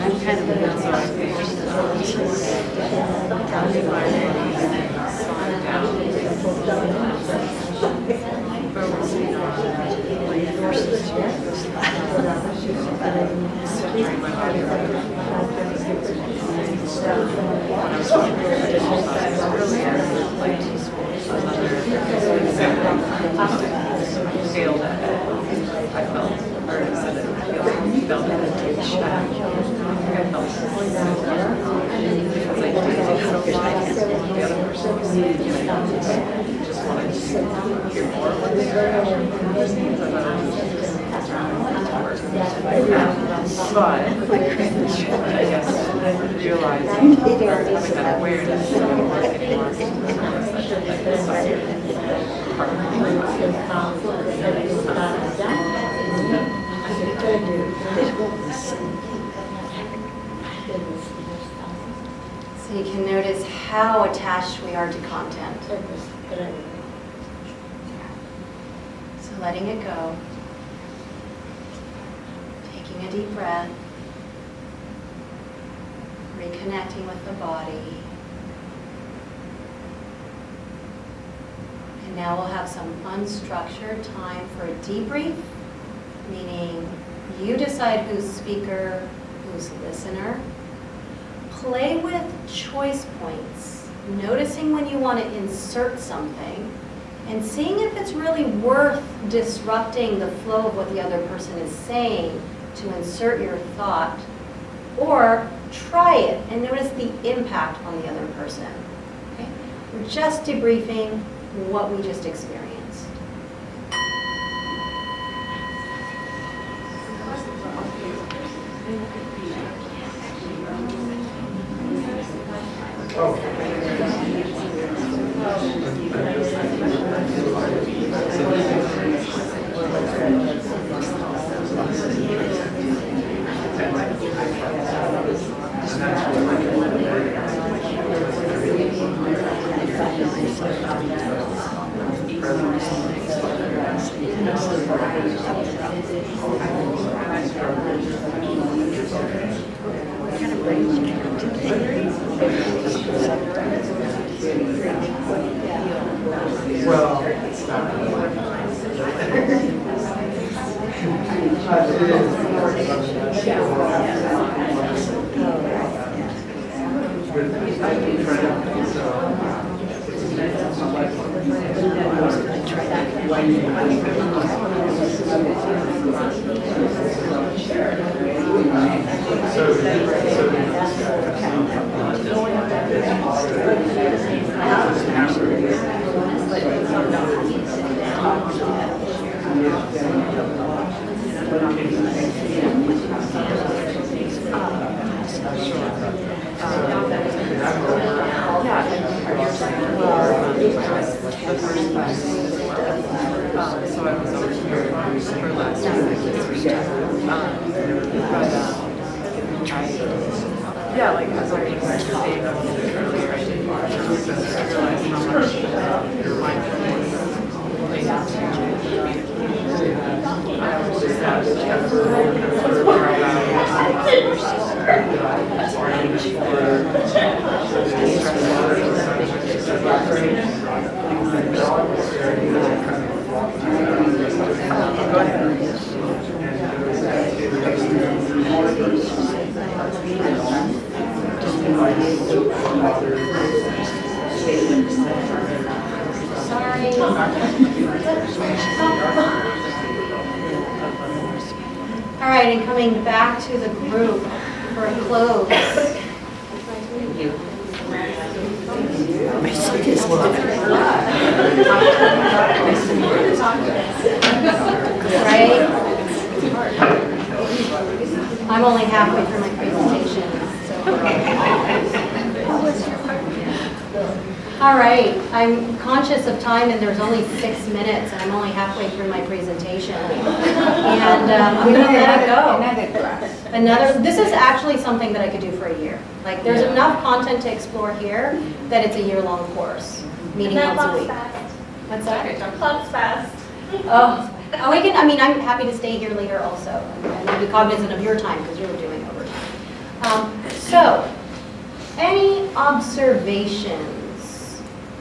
I'm kind of a so I think scale that I felt, or I said it, I felt meditation. I felt because I did so much. The other person was saying, just wanted to hear more of what they were saying. But I guess realizing having that awareness that I don't work anymore. So you can notice how attached we are to content. So letting it go. Taking a deep breath. Reconnecting with the body. And now we'll have some unstructured time for a debrief, meaning you decide who's speaker, who's listener. Play with choice points, noticing when you want to insert something, and seeing if it's really worth disrupting the flow of what the other person is saying to insert your thought, or try it and notice the impact on the other person. Okay? We're just debriefing what we just experienced. Well, it's not so I was over here for last week. Yeah, like as I was saying earlier, I didn't realize how much your mindfulness plays into communication. I was just at Go ahead. All right, and coming back to the group for a close. Right? I'm only halfway through my presentation, so. All right, I'm conscious of time and there's only 6 minutes and I'm only halfway through my presentation. And I'm gonna let it go. This is actually something that I could do for a year. Like, there's enough content to explore here that it's a year-long course, meeting once a week. What's that? Club's fast. Oh, we can, I mean, I'm happy to stay here later also, and I'll be cognizant of your time because you were doing overtime. So, any observations?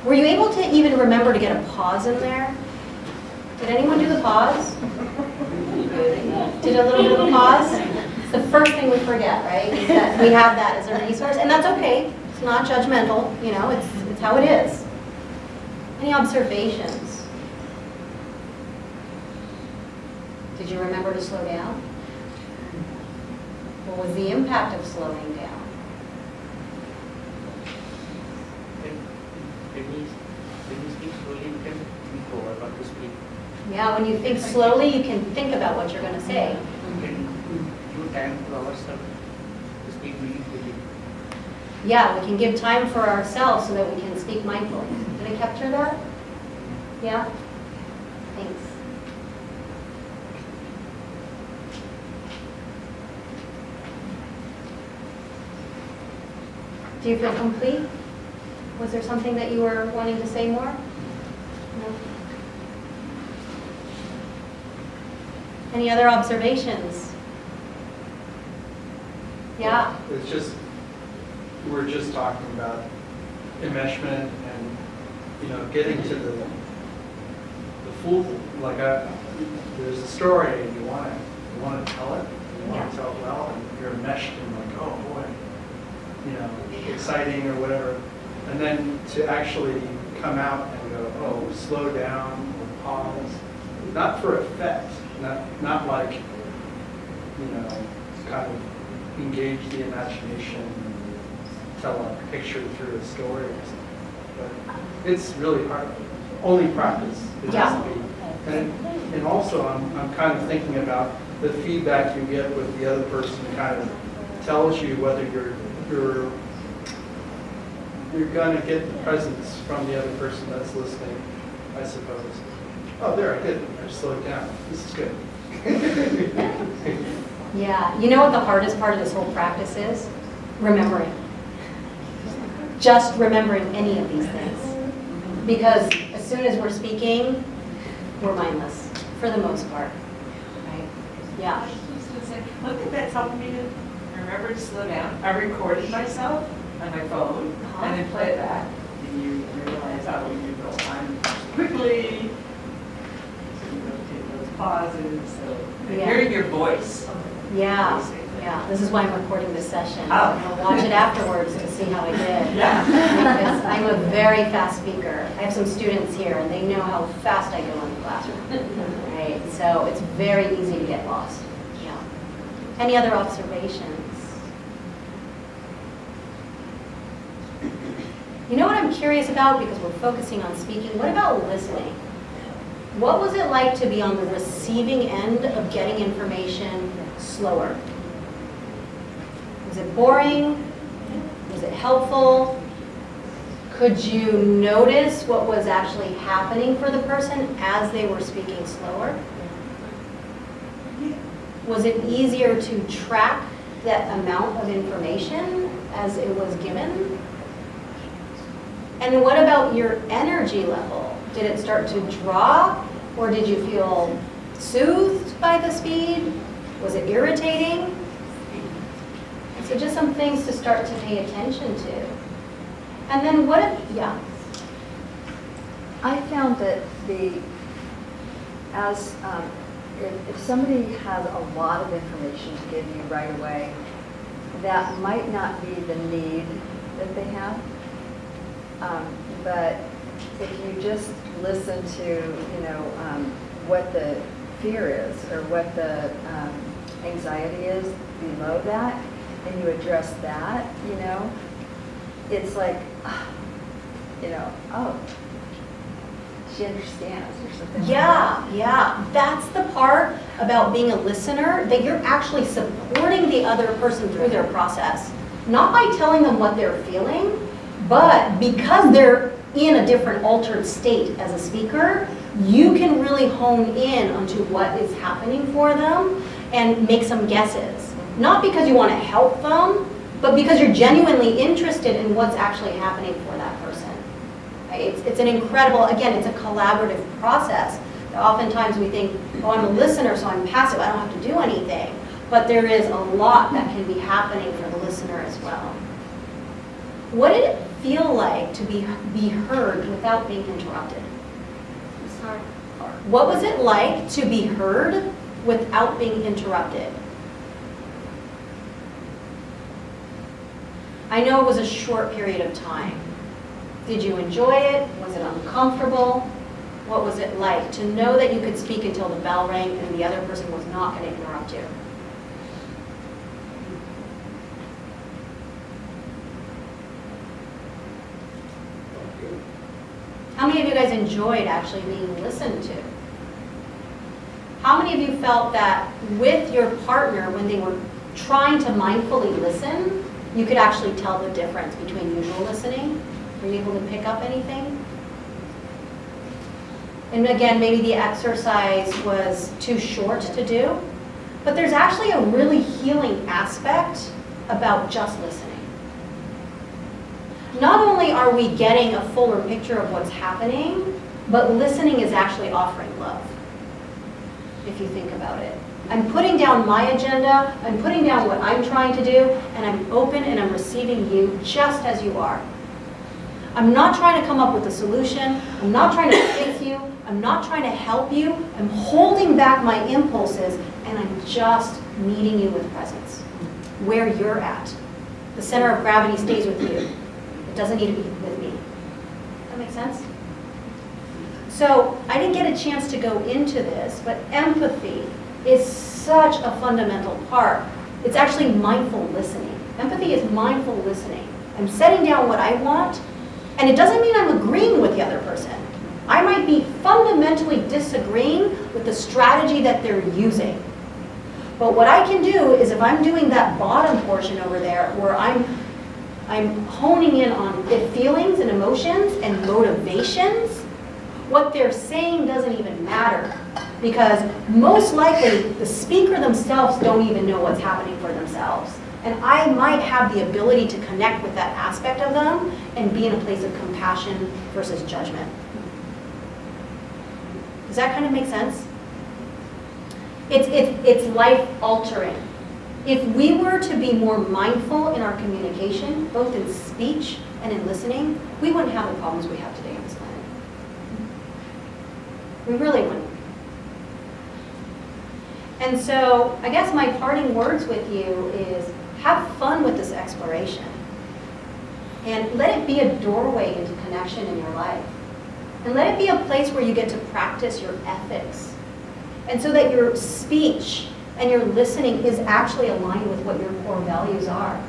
Were you able to even remember to get a pause in there? Did anyone do the pause? Did a little bit of a pause? It's the first thing we forget, right? Is that we have that as a resource, and that's okay. It's not judgmental, you know, it's how it is. Any observations? Did you remember to slow down? What was the impact of slowing down? When you speak slowly, you can think over what to speak. Yeah, when you think slowly, you can think about what you're going to say. You can give time to ourselves to speak meaningfully. Yeah, we can give time for ourselves so that we can speak mindfully. Did I capture that? Yeah? Thanks. Do you feel complete? Was there something that you were wanting to say more? No? Any other observations? Yeah? It's just, we're just talking about enmeshment and, you know, getting to the full, like there's a story and you want to tell it, you want to tell it well, and you're enmeshed in like, oh boy, you know, exciting or whatever. And then to actually come out and go, oh, slow down or pause, not for effect, not like, you know, kind of engage the imagination and tell a picture through a story or something. But it's really hard. Only practice. It has to be. And also I'm kind of thinking about the feedback you get with the other person kind of tells you whether you're going to get the presence from the other person that's listening, I suppose. Oh, there, I did. I just slowed down. This is good. Yeah. You know what the hardest part of this whole practice is? Remembering. Just remembering any of these things. Because as soon as we're speaking, we're mindless, for the most part. Right? Yeah. One thing that's helped me to remember to slow down, I recorded myself on my phone and then play it back. And you realize how you go on quickly, so you don't take those pauses. So hearing your voice. Yeah. Yeah. This is why I'm recording this session. Oh. I'll watch it afterwards to see how I did. Yeah. Because I'm a very fast speaker. I have some students here and they know how fast I go in the classroom. Right? So it's very easy to get lost. Yeah. Any other observations? You know what I'm curious about, because we're focusing on speaking, what about listening? What was it like to be on the receiving end of getting information slower? Was it boring? Was it helpful? Could you notice what was actually happening for the person as they were speaking slower? Was it easier to track that amount of information as it was given? And what about your energy level? Did it start to drop, or did you feel soothed by the speed? Was it irritating? So just some things to start to pay attention to. And then what if, yeah? I found that if somebody has a lot of information to give you right away, that might not be the need that they have. But if you just listen to, what the fear is or what the anxiety is below that, and you address that, it's like, oh, she understands or something. Yeah. That's the part about being a listener, that you're actually supporting the other person through their process. Not by telling them what they're feeling, but because they're in a different altered state as a speaker, you can really hone in onto what is happening for them and make some guesses. Not because you want to help them, but because you're genuinely interested in what's actually happening for that person. It's an incredible, again, it's a collaborative process. Oftentimes we think, oh, I'm a listener, so I'm passive, I don't have to do anything. But there is a lot that can be happening for the listener as well. What did it feel like to be heard without being interrupted? It's hard. What was it like to be heard without being interrupted? I know it was a short period of time. Did you enjoy it? Was it uncomfortable? What was it like to know that you could speak until the bell rang and the other person was not going to interrupt you? How many of you guys enjoyed actually being listened to? How many of you felt that with your partner, when they were trying to mindfully listen, you could actually tell the difference between usual listening? Were you able to pick up anything? And again, maybe the exercise was too short to do, but there's actually a really healing aspect about just listening. Not only are we getting a fuller picture of what's happening, but listening is actually offering love, if you think about it. I'm putting down my agenda, I'm putting down what I'm trying to do, and I'm open and I'm receiving you just as you are. I'm not trying to come up with a solution, I'm not trying to fix you, I'm not trying to help you, I'm holding back my impulses, and I'm just meeting you with presence, where you're at. The center of gravity stays with you. It doesn't need to be with me. That make sense? So I didn't get a chance to go into this, but empathy is such a fundamental part. It's actually mindful listening. Empathy is mindful listening. I'm setting down what I want, and it doesn't mean I'm agreeing with the other person. I might be fundamentally disagreeing with the strategy that they're using. But what I can do is, if I'm doing that bottom portion over there where I'm honing in on the feelings and emotions and motivations, what they're saying doesn't even matter, because most likely the speaker themselves don't even know what's happening for themselves. And I might have the ability to connect with that aspect of them and be in a place of compassion versus judgment. Does that kind of make sense? It's life altering. If we were to be more mindful in our communication, both in speech and in listening, we wouldn't have the problems we have today on this planet. We really wouldn't. And so I guess my parting words with you is, have fun with this exploration. And let it be a doorway into connection in your life. And let it be a place where you get to practice your ethics. And so that your speech and your listening is actually aligned with what your core values are.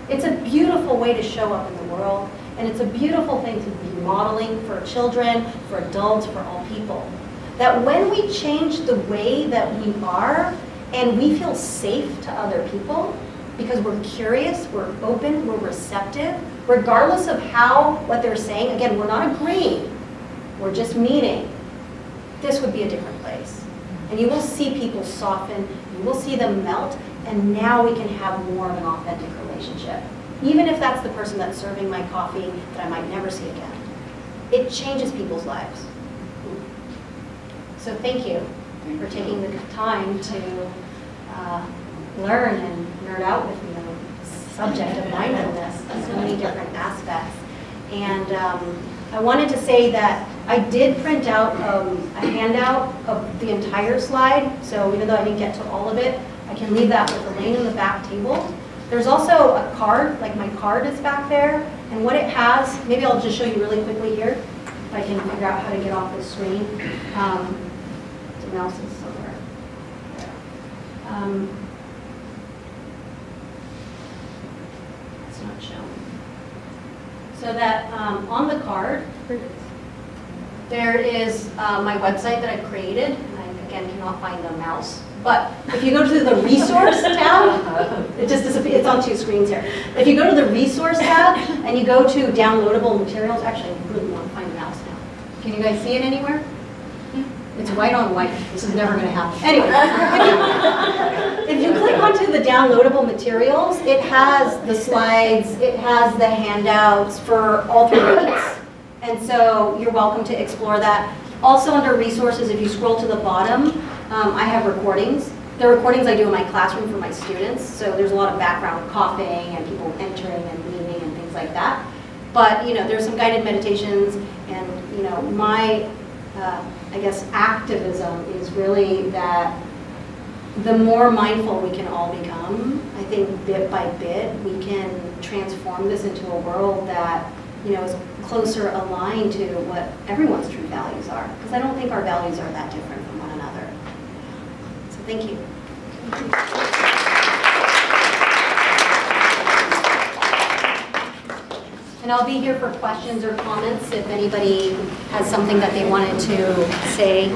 It's a beautiful way to show up in the world, and it's a beautiful thing to be modeling for children, for adults, for all people. That when we change the way that we are, and we feel safe to other people, because we're curious, we're open, we're receptive, regardless of what they're saying. Again, we're not agreeing, we're just meeting. This would be a different place. And you will see people soften, you will see them melt, and now we can have more of an authentic relationship. Even if that's the person that's serving my coffee that I might never see again. It changes people's lives. So thank you for taking the time to learn and nerd out with me on the subject of mindfulness and so many different aspects. And I wanted to say that I did print out a handout of the entire slide, so even though I didn't get to all of it, I can leave that with Elaine in the back table. There's also a card, like my card is back there, and what it has, maybe I'll just show you really quickly here, if I can figure out how to get off the screen. The mouse is somewhere there. So that on the card, there is my website that I've created. And I, again, cannot find the mouse. But if you go to the resource tab, it just disappears. It's on 2 screens here. If you go to the resource tab and you go to downloadable materials, actually, I really want to find the mouse now. Can you guys see it anywhere? It's white on white. This is never going to happen. Anyway, if you click onto the downloadable materials, it has the slides, it has the handouts for all 3 weeks. And so you're welcome to explore that. Also under resources, if you scroll to the bottom, I have recordings. The recordings I do in my classroom for my students. So there's a lot of background coughing and people entering and leaving and things like that. But, you know, there's some guided meditations and, you know, my, I guess, activism is really that the more mindful we can all become, I think bit by bit, we can transform this into a world that, you know, is closer aligned to what everyone's true values are. Because I don't think our values are that different from one another. So thank you. And I'll be here for questions or comments if anybody has something that they wanted to say.